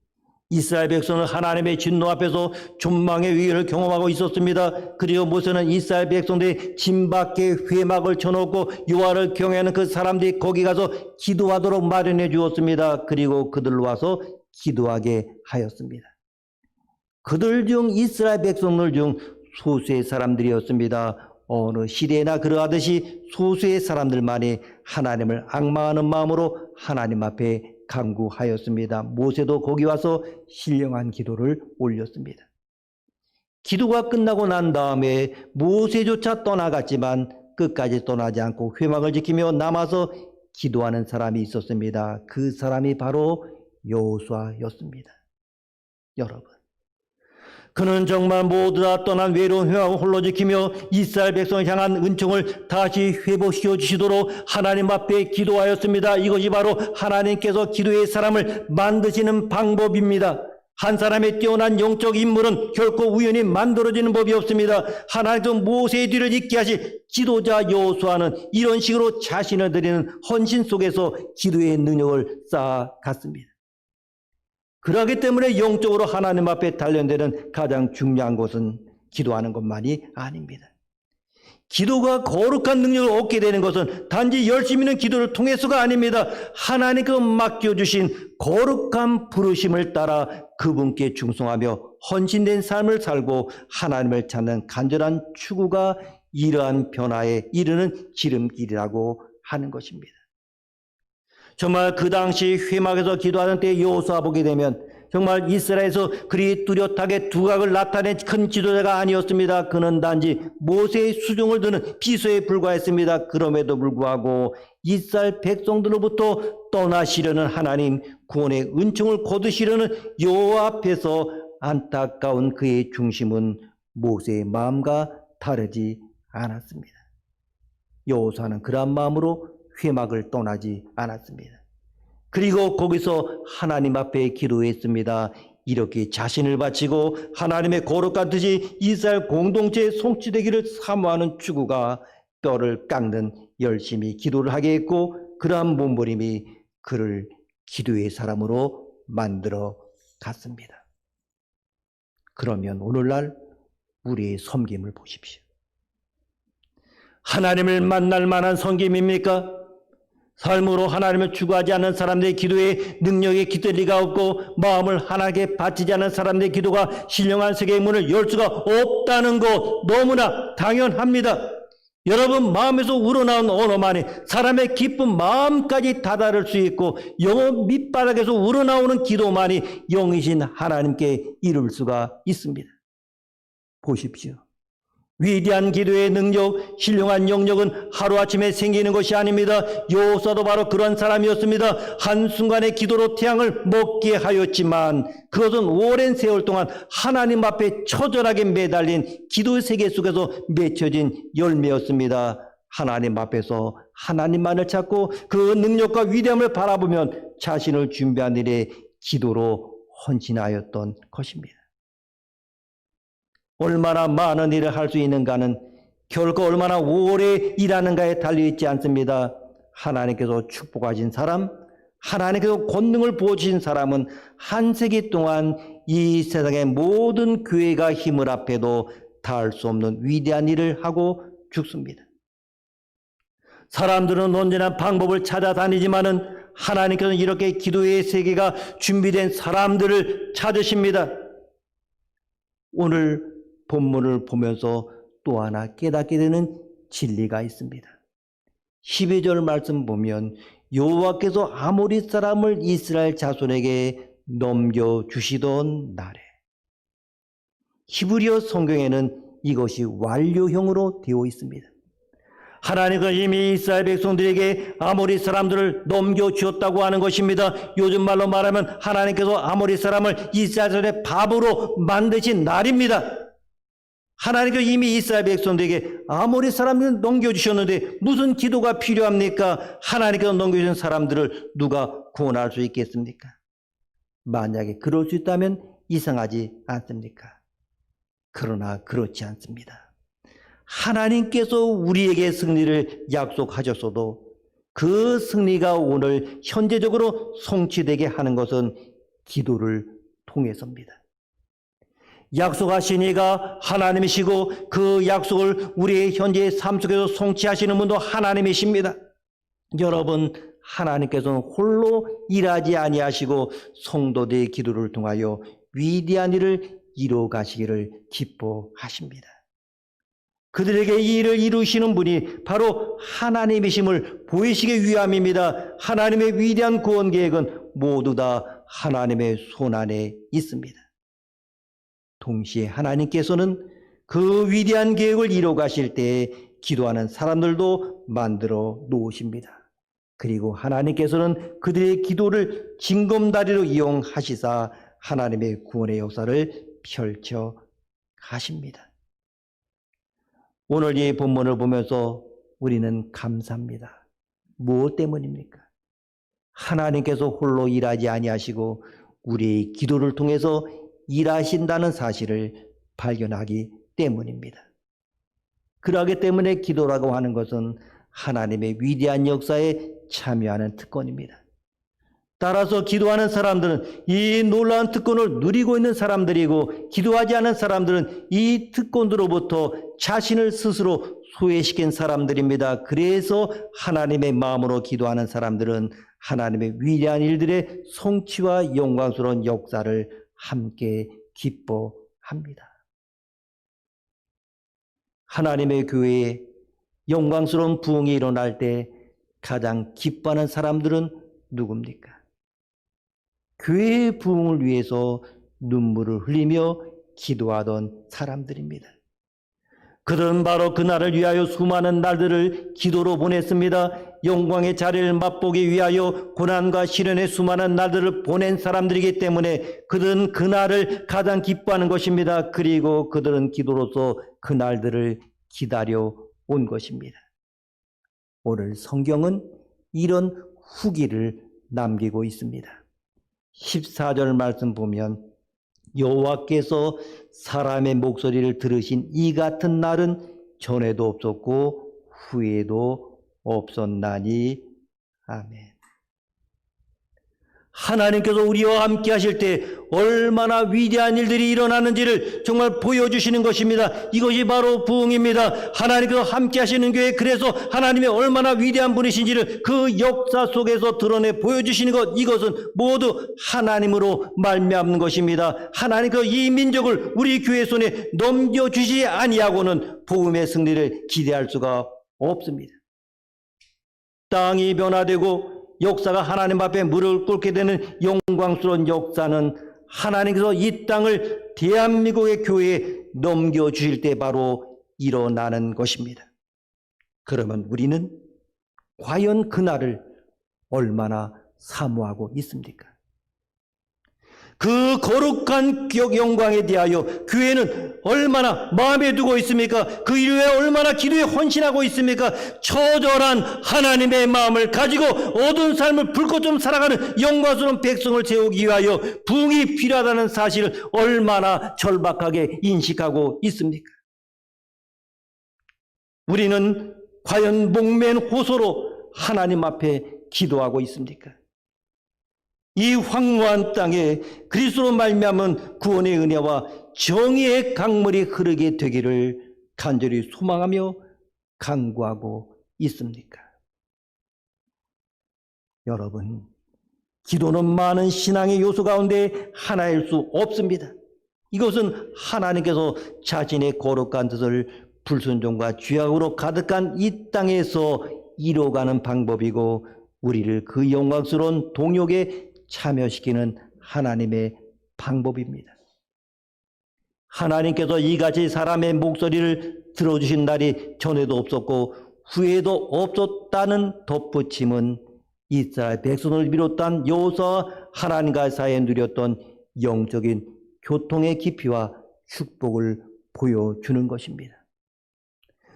이스라엘 백성은 하나님의 진노 앞에서 존망의 위기를 경험하고 있었습니다. 그리고 모세는 이스라엘 백성들의 진 밖에 회막을 쳐놓고 여호와를 경외하는 그 사람들이 거기 가서 기도하도록 마련해 주었습니다. 그리고 그들로 와서 기도하게 하였습니다. 그들 중 이스라엘 백성들 중 소수의 사람들이었습니다. 어느 시대나 그러하듯이 소수의 사람들만이 하나님을 앙망하는 마음으로 하나님 앞에 간구하였습니다. 모세도 거기 와서 신령한 기도를 올렸습니다. 기도가 끝나고 난 다음에 모세조차 떠나갔지만 끝까지 떠나지 않고 회막을 지키며 남아서 기도하는 사람이 있었습니다. 그 사람이 바로 여호수아였습니다. 여러분, 그는 정말 모두 다 떠난 외로운 회막을 홀로 지키며 이스라엘 백성을 향한 은총을 다시 회복시켜 주시도록 하나님 앞에 기도하였습니다. 이것이 바로 하나님께서 기도의 사람을 만드시는 방법입니다. 한 사람의 뛰어난 영적 인물은 결코 우연히 만들어지는 법이 없습니다. 하나님도 모세의 뒤를 잇게 하실 지도자 여호수아는 이런 식으로 자신을 드리는 헌신 속에서 기도의 능력을 쌓아갔습니다. 그러기 때문에 영적으로 하나님 앞에 단련되는 가장 중요한 것은 기도하는 것만이 아닙니다. 기도가 거룩한 능력을 얻게 되는 것은 단지 열심히 있는 기도를 통해서가 아닙니다. 하나님께서 맡겨주신 거룩한 부르심을 따라 그분께 충성하며 헌신된 삶을 살고 하나님을 찾는 간절한 추구가 이러한 변화에 이르는 지름길이라고 하는 것입니다. 정말 그 당시 회막에서 기도하는 때 여호수아 보게 되면 정말 이스라엘에서 그리 뚜렷하게 두각을 나타낸 큰 지도자가 아니었습니다. 그는 단지 모세의 수종을 드는 비서에 불과했습니다. 그럼에도 불구하고 이스라엘 백성들로부터 떠나시려는 하나님, 구원의 은총을 거두시려는 여호와 앞에서 안타까운 그의 중심은 모세의 마음과 다르지 않았습니다. 여호수아는 그러한 마음으로 회막을 떠나지 않았습니다. 그리고 거기서 하나님 앞에 기도했습니다. 이렇게 자신을 바치고 하나님의 거룩한 뜻이 이스라엘 공동체에 성취되기를 사모하는 추구가 뼈를 깎는 열심히 기도를 하게 했고 그러한 몸부림이 그를 기도의 사람으로 만들어 갔습니다. 그러면 오늘날 우리의 섬김을 보십시오. 하나님을 만날 만한 섬김입니까? 삶으로 하나님을 추구하지 않는 사람들의 기도에 능력에 깃들 리가 없고 마음을 하나님께 바치지 않는 사람들의 기도가 신령한 세계의 문을 열 수가 없다는 것 너무나 당연합니다. 여러분 마음에서 우러나온 언어만이 사람의 깊은 마음까지 다다를 수 있고 영혼 밑바닥에서 우러나오는 기도만이 영이신 하나님께 이룰 수가 있습니다. 보십시오. 위대한 기도의 능력, 신령한 영역은 하루아침에 생기는 것이 아닙니다. 여호수아도 바로 그런 사람이었습니다. 한순간의 기도로 태양을 먹게 하였지만 그것은 오랜 세월 동안 하나님 앞에 처절하게 매달린 기도의 세계 속에서 맺혀진 열매였습니다. 하나님 앞에서 하나님만을 찾고 그 능력과 위대함을 바라보면 자신을 준비한 일에 기도로 헌신하였던 것입니다. 얼마나 많은 일을 할 수 있는가는 결코 얼마나 오래 일하는가에 달려있지 않습니다. 하나님께서 축복하신 사람, 하나님께서 권능을 부어주신 사람은 한 세기 동안 이 세상의 모든 교회가 힘을 합해도 닿을 수 없는 위대한 일을 하고 죽습니다. 사람들은 언제나 방법을 찾아다니지만은 하나님께서는 이렇게 기도의 세계가 준비된 사람들을 찾으십니다. 오늘 본문을 보면서 또 하나 깨닫게 되는 진리가 있습니다. 12절 말씀 보면 여호와께서 아모리 사람을 이스라엘 자손에게 넘겨주시던 날에, 히브리어 성경에는 이것이 완료형으로 되어 있습니다. 하나님은 이미 이스라엘 백성들에게 아모리 사람들을 넘겨주었다고 하는 것입니다. 요즘 말로 말하면 하나님께서 아모리 사람을 이스라엘의 밥으로 만드신 날입니다. 하나님께서 이미 이스라엘 백성들에게 아모리 사람들을 넘겨주셨는데 무슨 기도가 필요합니까? 하나님께서 넘겨주신 사람들을 누가 구원할 수 있겠습니까? 만약에 그럴 수 있다면 이상하지 않습니까? 그러나 그렇지 않습니다. 하나님께서 우리에게 승리를 약속하셨어도 그 승리가 오늘 현재적으로 성취되게 하는 것은 기도를 통해서입니다. 약속하신 이가 하나님이시고 그 약속을 우리의 현재의 삶 속에서 성취하시는 분도 하나님이십니다. 여러분, 하나님께서는 홀로 일하지 아니하시고 성도들의 기도를 통하여 위대한 일을 이루어 가시기를 기뻐하십니다. 그들에게 이 일을 이루시는 분이 바로 하나님이심을 보이시기 위함입니다. 하나님의 위대한 구원 계획은 모두 다 하나님의 손안에 있습니다. 동시에 하나님께서는 그 위대한 계획을 이루어 가실 때에 기도하는 사람들도 만들어 놓으십니다. 그리고 하나님께서는 그들의 기도를 징검다리로 이용하시사 하나님의 구원의 역사를 펼쳐 가십니다. 오늘 이 본문을 보면서 우리는 감사합니다. 무엇 때문입니까? 하나님께서 홀로 일하지 아니하시고 우리의 기도를 통해서 일하신다는 사실을 발견하기 때문입니다. 그러기 때문에 기도라고 하는 것은 하나님의 위대한 역사에 참여하는 특권입니다. 따라서 기도하는 사람들은 이 놀라운 특권을 누리고 있는 사람들이고, 기도하지 않은 사람들은 이 특권으로부터 자신을 스스로 소외시킨 사람들입니다. 그래서 하나님의 마음으로 기도하는 사람들은 하나님의 위대한 일들의 성취와 영광스러운 역사를 함께 기뻐합니다. 하나님의 교회에 영광스러운 부흥이 일어날 때 가장 기뻐하는 사람들은 누굽니까? 교회의 부흥을 위해서 눈물을 흘리며 기도하던 사람들입니다. 그들은 바로 그날을 위하여 수많은 날들을 기도로 보냈습니다. 영광의 자리를 맛보기 위하여 고난과 시련의 수많은 날들을 보낸 사람들이기 때문에 그들은 그날을 가장 기뻐하는 것입니다. 그리고 그들은 기도로서 그 날들을 기다려 온 것입니다. 오늘 성경은 이런 후기를 남기고 있습니다. 14절 말씀 보면 여호와께서 사람의 목소리를 들으신 이 같은 날은 전에도 없었고 후에도 없었나니. 아멘. 하나님께서 우리와 함께 하실 때 얼마나 위대한 일들이 일어나는지를 정말 보여주시는 것입니다. 이것이 바로 부흥입니다. 하나님께서 함께 하시는 교회, 그래서 하나님이 얼마나 위대한 분이신지를 그 역사 속에서 드러내 보여주시는 것, 이것은 모두 하나님으로 말미암는 것입니다. 하나님께서 이 민족을 우리 교회 손에 넘겨주지 아니하고는 복음의 승리를 기대할 수가 없습니다. 땅이 변화되고 역사가 하나님 앞에 무릎을 꿇게 되는 영광스러운 역사는 하나님께서 이 땅을 대한민국의 교회에 넘겨주실 때 바로 일어나는 것입니다. 그러면 우리는 과연 그날을 얼마나 사모하고 있습니까? 그 거룩한 영광에 대하여 교회는 얼마나 마음에 두고 있습니까? 그 일을 위해 얼마나 기도에 헌신하고 있습니까? 처절한 하나님의 마음을 가지고 어두운 삶을 불꽃 좀 살아가는 영광스러운 백성을 세우기 위하여 부흥이 필요하다는 사실을 얼마나 절박하게 인식하고 있습니까? 우리는 과연 목맨 호소로 하나님 앞에 기도하고 있습니까? 이 황무한 땅에 그리스도로 말미암은 구원의 은혜와 정의의 강물이 흐르게 되기를 간절히 소망하며 간구하고 있습니까? 여러분, 기도는 많은 신앙의 요소 가운데 하나일 수 없습니다. 이것은 하나님께서 자신의 거룩한 뜻을 불순종과 죄악으로 가득한 이 땅에서 이뤄가는 방법이고 우리를 그 영광스러운 동역에 참여시키는 하나님의 방법입니다. 하나님께서 이같이 사람의 목소리를 들어주신 날이 전에도 없었고 후에도 없었다는 덧붙임은 이스라엘 백성을 비롯한 여호수아와 하나님과 사이에 누렸던 영적인 교통의 깊이와 축복을 보여주는 것입니다.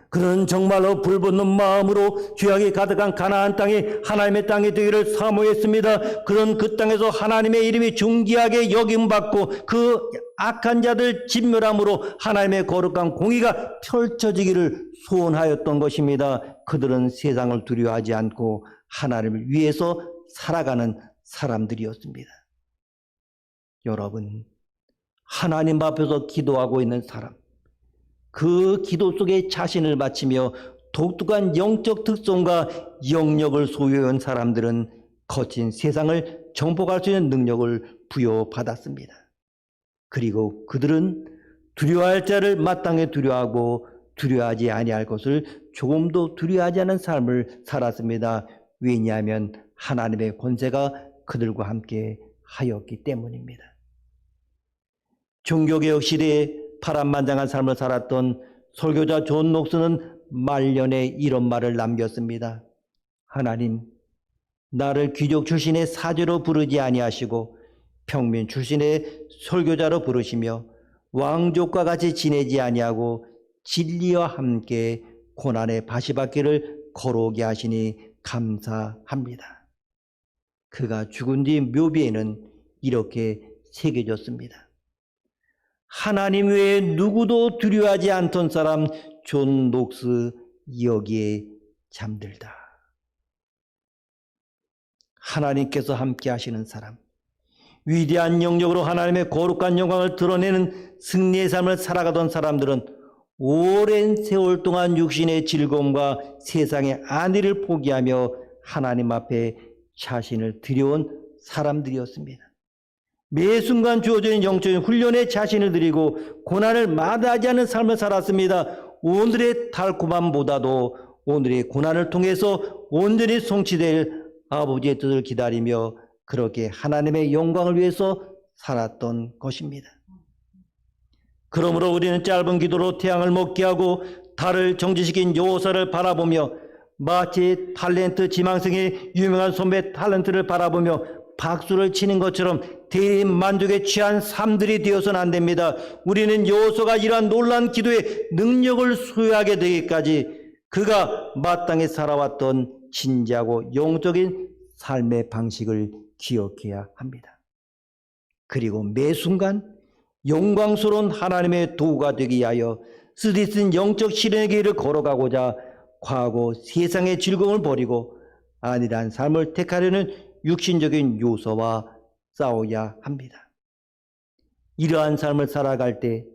그는 정말로 불붙는 마음으로 죄악이 가득한 가나안 땅이 하나님의 땅이 되기를 사모했습니다. 그는 그 땅에서 하나님의 이름이 존귀하게 여김받고 그 악한 자들 진멸함으로 하나님의 거룩한 공의가 펼쳐지기를 소원하였던 것입니다. 그들은 세상을 두려워하지 않고 하나님을 위해서 살아가는 사람들이었습니다. 여러분, 하나님 앞에서 기도하고 있는 사람, 그 기도 속에 자신을 바치며 독특한 영적 특성과 영역을 소유한 사람들은 거친 세상을 정복할 수 있는 능력을 부여받았습니다. 그리고 그들은 두려워할 자를 마땅히 두려워하고 두려워하지 아니할 것을 조금도 두려워하지 않은 삶을 살았습니다. 왜냐하면 하나님의 권세가 그들과 함께 하였기 때문입니다. 종교개혁 시대에 파란만장한 삶을 살았던 설교자 존 녹스는 말년에 이런 말을 남겼습니다. 하나님, 나를 귀족 출신의 사제로 부르지 아니하시고 평민 출신의 설교자로 부르시며 왕족과 같이 지내지 아니하고 진리와 함께 고난의 바시바퀴를 걸어오게 하시니 감사합니다. 그가 죽은 뒤 묘비에는 이렇게 새겨졌습니다. 하나님 외에 누구도 두려워하지 않던 사람 존 녹스 여기에 잠들다. 하나님께서 함께 하시는 사람, 위대한 영역으로 하나님의 거룩한 영광을 드러내는 승리의 삶을 살아가던 사람들은 오랜 세월 동안 육신의 즐거움과 세상의 안위를 포기하며 하나님 앞에 자신을 드려온 사람들이었습니다. 매 순간 주어지는 영적인 훈련에 자신을 드리고 고난을 마다하지 않는 삶을 살았습니다. 오늘의 달콤함보다도 오늘의 고난을 통해서 온전히 성취될 아버지의 뜻을 기다리며 그렇게 하나님의 영광을 위해서 살았던 것입니다. 그러므로 우리는 짧은 기도로 태양을 먹게 하고 달을 정지시킨 여호사를 바라보며 마치 탤런트 지망생의 유명한 선배 탤런트를 바라보며 박수를 치는 것처럼 대만족에 취한 삶들이 되어서는 안 됩니다. 우리는 여호수아가 이러한 놀라운 기도의 능력을 소유하게 되기까지 그가 마땅히 살아왔던 진지하고 영적인 삶의 방식을 기억해야 합니다. 그리고 매 순간 영광스러운 하나님의 도구가 되기 위하여 쓰디쓴 영적 실현의 길을 걸어가고자 과거 세상의 즐거움을 버리고 안일한 삶을 택하려는 육신적인 요소와 싸워야 합니다. 이러한 삶을 살아갈 때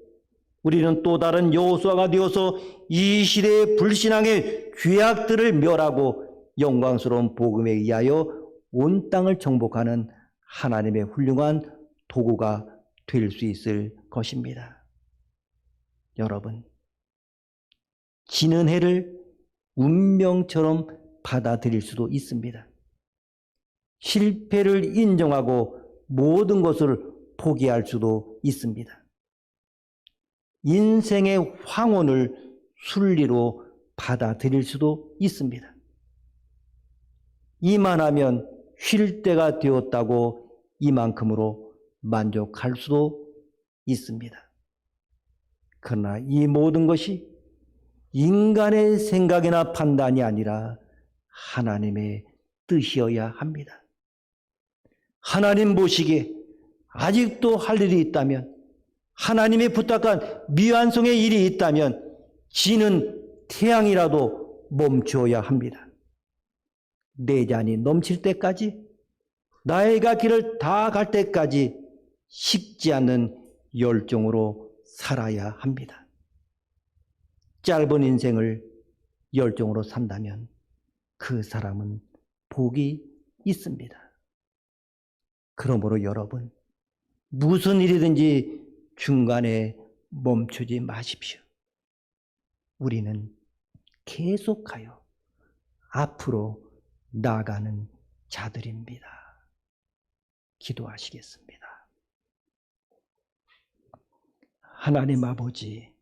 우리는 또 다른 여호수아가 되어서 이 시대의 불신앙의 죄악들을 멸하고 영광스러운 복음에 의하여 온 땅을 정복하는 하나님의 훌륭한 도구가 될 수 있을 것입니다. 여러분, 지는 해를 운명처럼 받아들일 수도 있습니다. 실패를 인정하고 모든 것을 포기할 수도 있습니다. 인생의 황혼을 순리로 받아들일 수도 있습니다. 이만하면 쉴 때가 되었다고 이만큼으로 만족할 수도 있습니다. 그러나 이 모든 것이 인간의 생각이나 판단이 아니라 하나님의 뜻이어야 합니다. 하나님 보시기에 아직도 할 일이 있다면, 하나님이 부탁한 미완성의 일이 있다면 지는 태양이라도 멈추어야 합니다. 내 잔이 넘칠 때까지, 나의 갈 길을 다 갈 때까지 식지 않는 열정으로 살아야 합니다. 짧은 인생을 열정으로 산다면 그 사람은 복이 있습니다. 그러므로 여러분, 무슨 일이든지 중간에 멈추지 마십시오. 우리는 계속하여 앞으로 나아가는 자들입니다. 기도하시겠습니다. 하나님 아버지,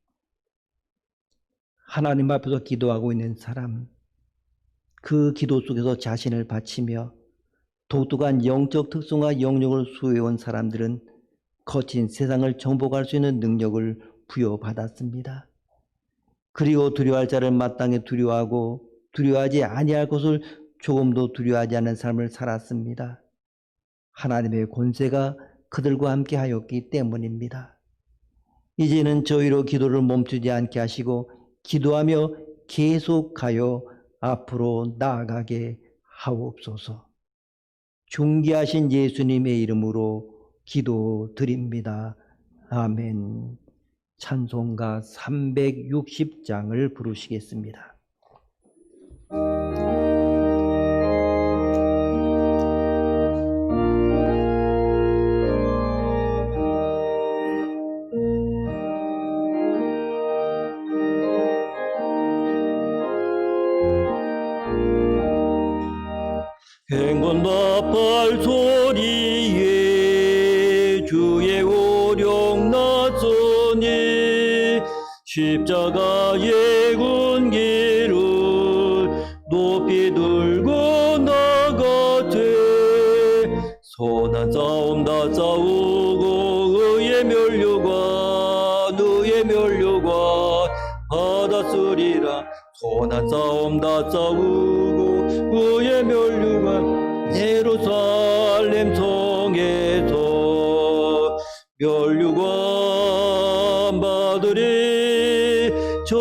하나님 앞에서 기도하고 있는 사람, 그 기도 속에서 자신을 바치며 독특한 영적 특성과 영역을 수호해온 사람들은 거친 세상을 정복할 수 있는 능력을 부여받았습니다. 그리고 두려워할 자를 마땅히 두려워하고 두려워하지 아니할 것을 조금도 두려워하지 않는 삶을 살았습니다. 하나님의 권세가 그들과 함께 하였기 때문입니다. 이제는 저희로 기도를 멈추지 않게 하시고 기도하며 계속하여 앞으로 나아가게 하옵소서. 존귀하신 예수님의 이름으로 기도드립니다. 아멘. 찬송가 360장을 부르시겠습니다. 행군답할 소리에 주의 오령 나서니 십자가의 군기를 높이 들고 나가되 선한 싸움 다 싸우고 의의 멸류관 받았으리라. 선한 싸움 다 싸우고 의의 멸류관 예루살렘 성에서 멸류관 받으리. 저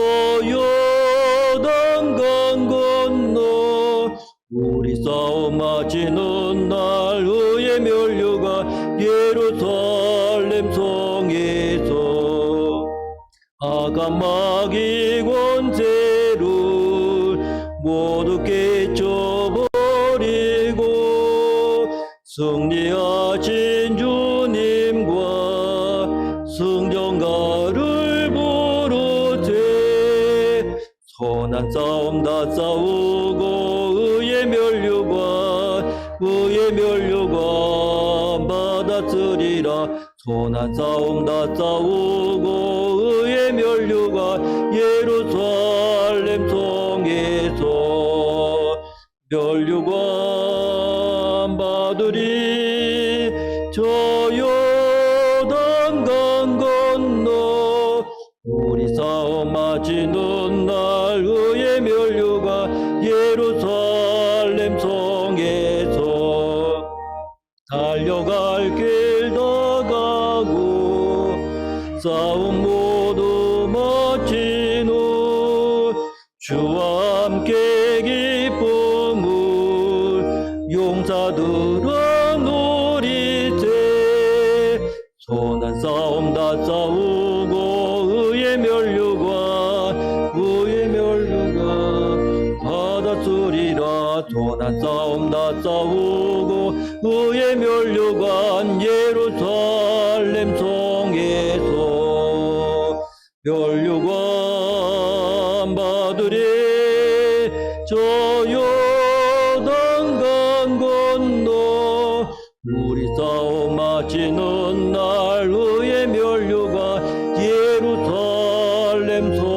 요단강 건너 우리 싸움 마치는 날 의의 멸류관 예루살렘 성에서 악한 마귀 권세를 모두 깨쳐버리고 승리하신 주님과 승전가를 부르되 선한 싸움 다 싸우고 의의 멸류관 받았으리라. 선한 싸움 다 싸우고 의의 멸류관 예루살렘 성에서 멸류관 받으리. 저 요단강 건너 우리 싸움 마치는 날 의의 멸류관 예루살렘 성에서 달려갈 길 다 가고 싸움 모두 마친 후 주와 함께 기쁨을 용사들아 누리세. 선한 싸움 다 싸우고 의의 멸류관 받았으리라. 선한 싸움 다 싸우고 의의 멸류관 예루살렘 성에서 멸류관 받으리. 저 요단강 건너 우리 싸움 마치는 날 의의 멸류관 예루살렘 성에서.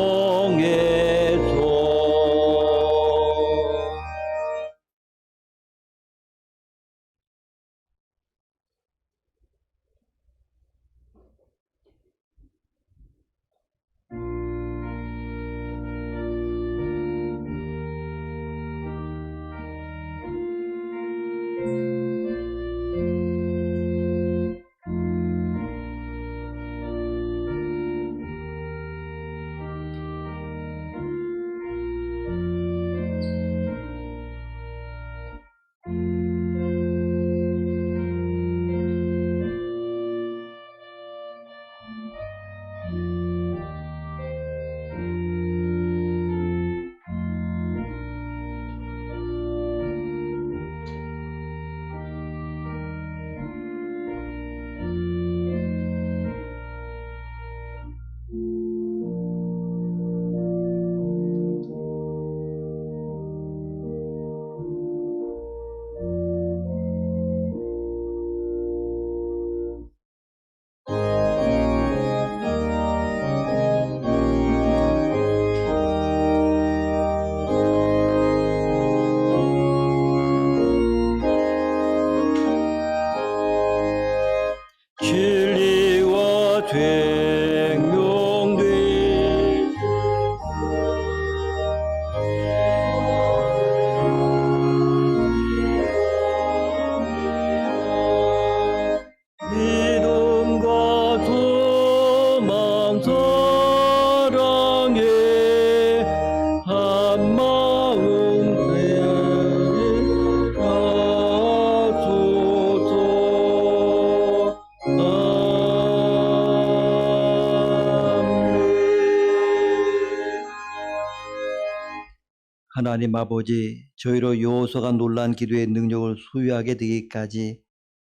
하나님 아버지, 저희로 여호수아가 놀란 기도의 능력을 소유하게 되기까지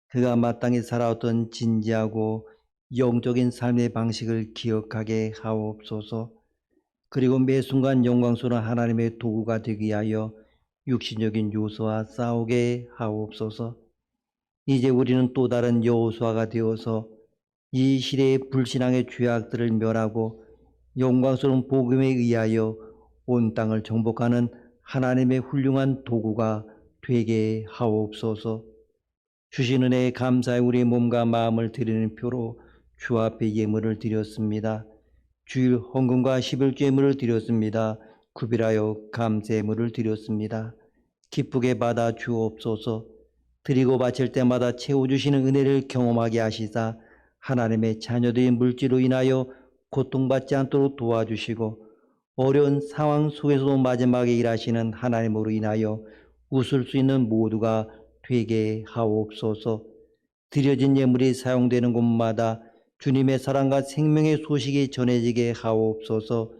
그가 마땅히 살아왔던 진지하고 영적인 삶의 방식을 기억하게 하옵소서. 그리고 매 순간 영광스러운 하나님의 도구가 되기 위하여 육신적인 요소와 싸우게 하옵소서. 이제 우리는 또 다른 여호수아가 되어서 이 시대의 불신앙의 죄악들을 멸하고 영광스러운 복음에 의하여 온 땅을 정복하는 하나님의 훌륭한 도구가 되게 하옵소서. 주신 은혜에 감사해 우리의 몸과 마음을 드리는 표로 주 앞에 예물을 드렸습니다. 주일 헌금과 11조 예물을 드렸습니다. 구별하여 감사 예물을 드렸습니다. 기쁘게 받아 주옵소서. 드리고 바칠 때마다 채워주시는 은혜를 경험하게 하시사 하나님의 자녀들의 물질로 인하여 고통받지 않도록 도와주시고 어려운 상황 속에서도 마지막에 일하시는 하나님으로 인하여 웃을 수 있는 모두가 되게 하옵소서. 드려진 예물이 사용되는 곳마다 주님의 사랑과 생명의 소식이 전해지게 하옵소서.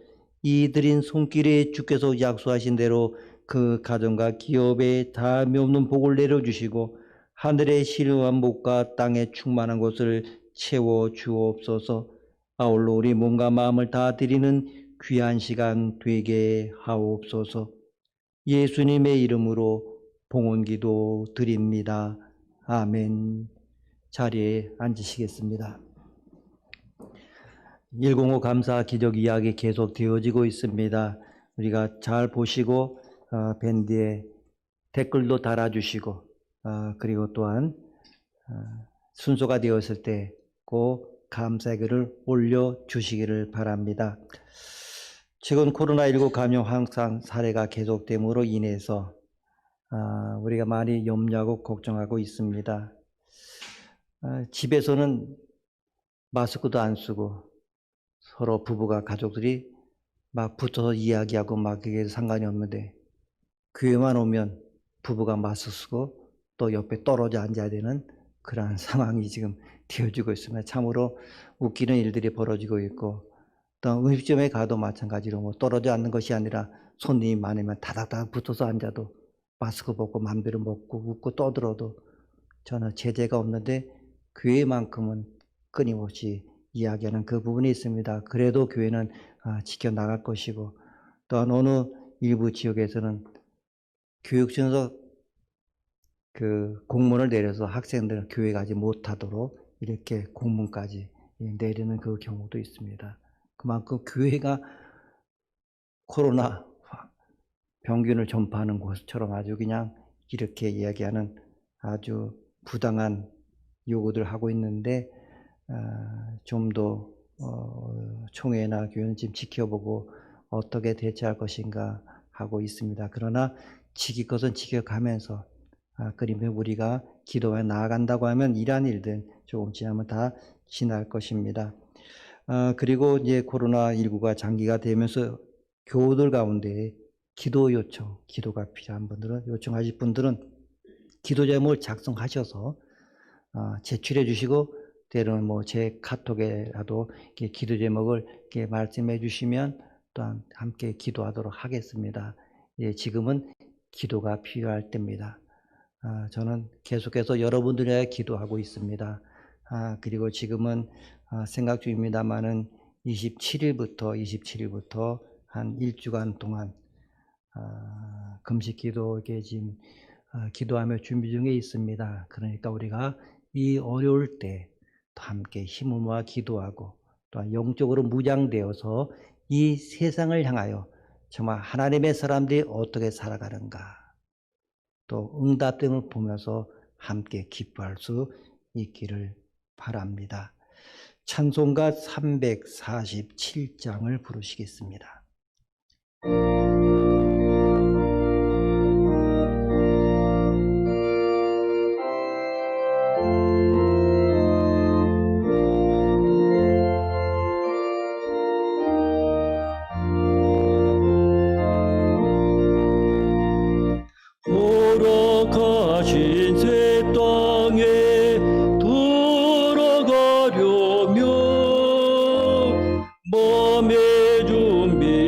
이 드린 손길에 주께서 약속하신 대로 그 가정과 기업에 다함이 없는 복을 내려주시고 하늘의 시루한 복과 땅의 충만한 것을 채워 주옵소서. 아울러 우리 몸과 마음을 다 드리는 귀한 시간 되게 하옵소서. 예수님의 이름으로 봉헌기도 드립니다. 아멘. 자리에 앉으시겠습니다. 105 감사 기적 이야기 계속 되어지고 있습니다. 우리가 잘 보시고 밴드에 댓글도 달아주시고 그리고 또한 순서가 되었을 때 꼭 감사의 글을 올려주시기를 바랍니다. 최근 코로나19 감염 확산 사례가 계속됨으로 인해서 우리가 많이 염려하고 걱정하고 있습니다. 집에서는 마스크도 안 쓰고 서로 부부가 가족들이 막 붙어서 이야기하고 막 그게 상관이 없는데 교회만 오면 부부가 마스크 쓰고 또 옆에 떨어져 앉아야 되는 그러한 상황이 지금 되어지고 있습니다. 참으로 웃기는 일들이 벌어지고 있고 또 음식점에 가도 마찬가지로 뭐 떨어져 앉는 것이 아니라 손님이 많으면 다닥다닥 붙어서 앉아도 마스크 벗고 마음대로 먹고 웃고 떠들어도 저는 제재가 없는데 교회만큼은 끊임없이 이야기하는 그 부분이 있습니다. 그래도 교회는 지켜나갈 것이고 또한 어느 일부 지역에서는 교육청에서 그 공문을 내려서 학생들은 교회 가지 못하도록 이렇게 공문까지 내리는 그 경우도 있습니다. 그만큼 교회가 코로나 병균을 전파하는 곳처럼 아주 그냥 이렇게 이야기하는 아주 부당한 요구들을 하고 있는데 좀 더 총회나 교회는 지금 지켜보고 어떻게 대처할 것인가 하고 있습니다. 그러나 지킬 것은 지켜가면서 그러면 우리가 기도에 나아간다고 하면 이러한 일들 조금 지나면 다 지날 것입니다. 그리고 이제 코로나19가 장기가 되면서 교우들 가운데 기도 요청, 기도가 필요한 분들은 요청하실 분들은 기도 제목을 작성하셔서 제출해 주시고 때로는 뭐 제 카톡에라도 이렇게 기도 제목을 이렇게 말씀해 주시면 또한 함께 기도하도록 하겠습니다. 예, 지금은 기도가 필요할 때입니다. 저는 계속해서 여러분들에게 기도하고 있습니다. 그리고 지금은 생각 중입니다만은 27일부터 한 1주간 동안 금식 기도 이렇게 지금 기도하며 준비 중에 있습니다. 그러니까 우리가 이 어려울 때 또 함께 힘을 모아 기도하고 또한 영적으로 무장되어서 이 세상을 향하여 정말 하나님의 사람들이 어떻게 살아가는가 또 응답됨을 보면서 함께 기뻐할 수 있기를 바랍니다. 찬송가 347장을 부르시겠습니다. 가신 새 땅에 돌아가려면 몸의 준비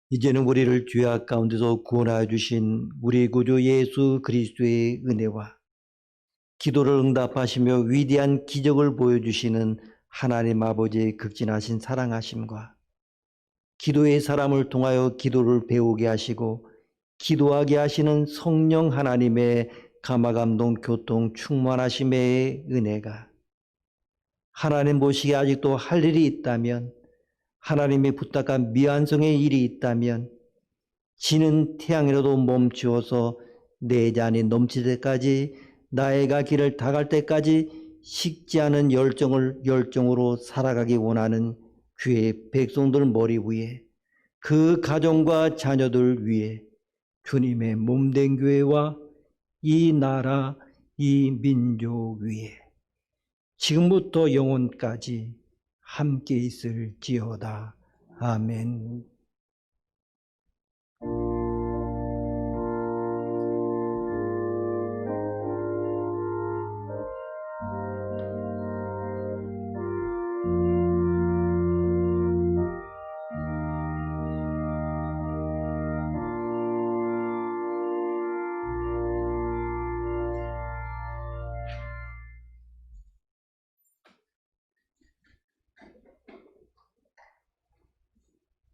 이제는 우리를 죄악 가운데서 구원하여 주신 우리 구주 예수 그리스도의 은혜와 기도를 응답하시며 위대한 기적을 보여주시는 하나님 아버지의 극진하신 사랑하심과 기도의 사람을 통하여 기도를 배우게 하시고 기도하게 하시는 성령 하나님의 감화감동 교통 충만하심의 은혜가 하나님 보시기에 아직도 할 일이 있다면 하나님의 부탁한 미완성의 일이 있다면 지는 태양이라도 멈추어서 내 잔이 넘칠 때까지 나애가 길을 다갈 때까지 식지 않은 열정으로 살아가기 원하는 주의 백성들 머리 위에 그 가정과 자녀들 위에 주님의 몸된 교회와 이 나라 이 민족 위에 지금부터 영원까지 함께 있을지어다. 아멘.